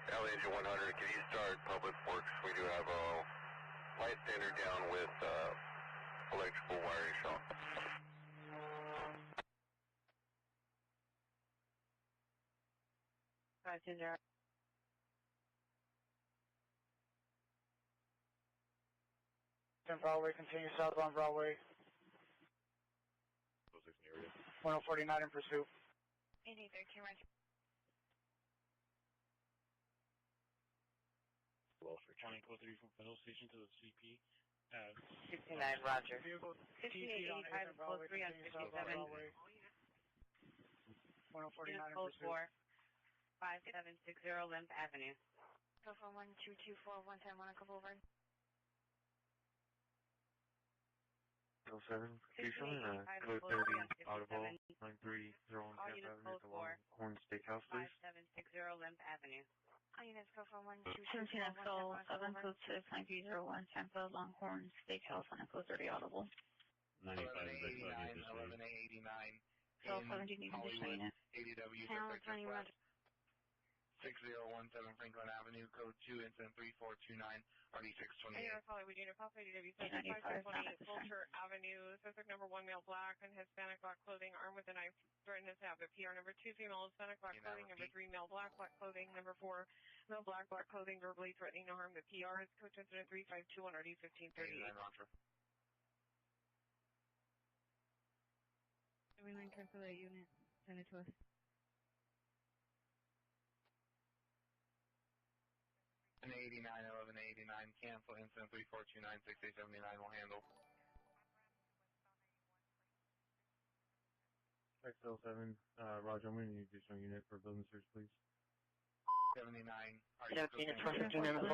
LA Engine 100, can you start Public Works? We do have a bystander down with electrical wiring shop. Broadway, continue southbound Broadway. 1049 in pursuit. 8813, Roger. Well, for County Code 3 from Federal Station to the CP. 69, Roger. 5885 code 3 on 57. 1049 in code pursuit. 4, 5760 Limp Avenue. Go for 12241 San Monica Boulevard. 07, code 30, audible, 9301 Camp Avenue to Longhorn Steakhouse, please. 5760 Limp Avenue. Units go for 17 XL, 7 code 6, 9301 Tampa, Longhorn Steakhouse on a code 30 audible. 95 1189. So 17 units unit. Channel 20 Roger. 6017 Franklin Avenue, code 2, incident 3429, RD628. Hey, Hollywood Unit, Pop 80W7520 Fulcher Avenue, suspect number 1, male black and Hispanic black clothing, armed with a knife, threatened his habit. PR number 2, female Hispanic black clothing, number 3, male black clothing, number 4, male black clothing, verbally threatening to harm. The PR is code to incident 3521 RD1538. Everyone cancel that unit. Send it to us. An 891189, cancel incident 3429, 6879 will handle. XL7, Roger, I'm going to need additional unit for building search, please. 79. Yeah, unit 459.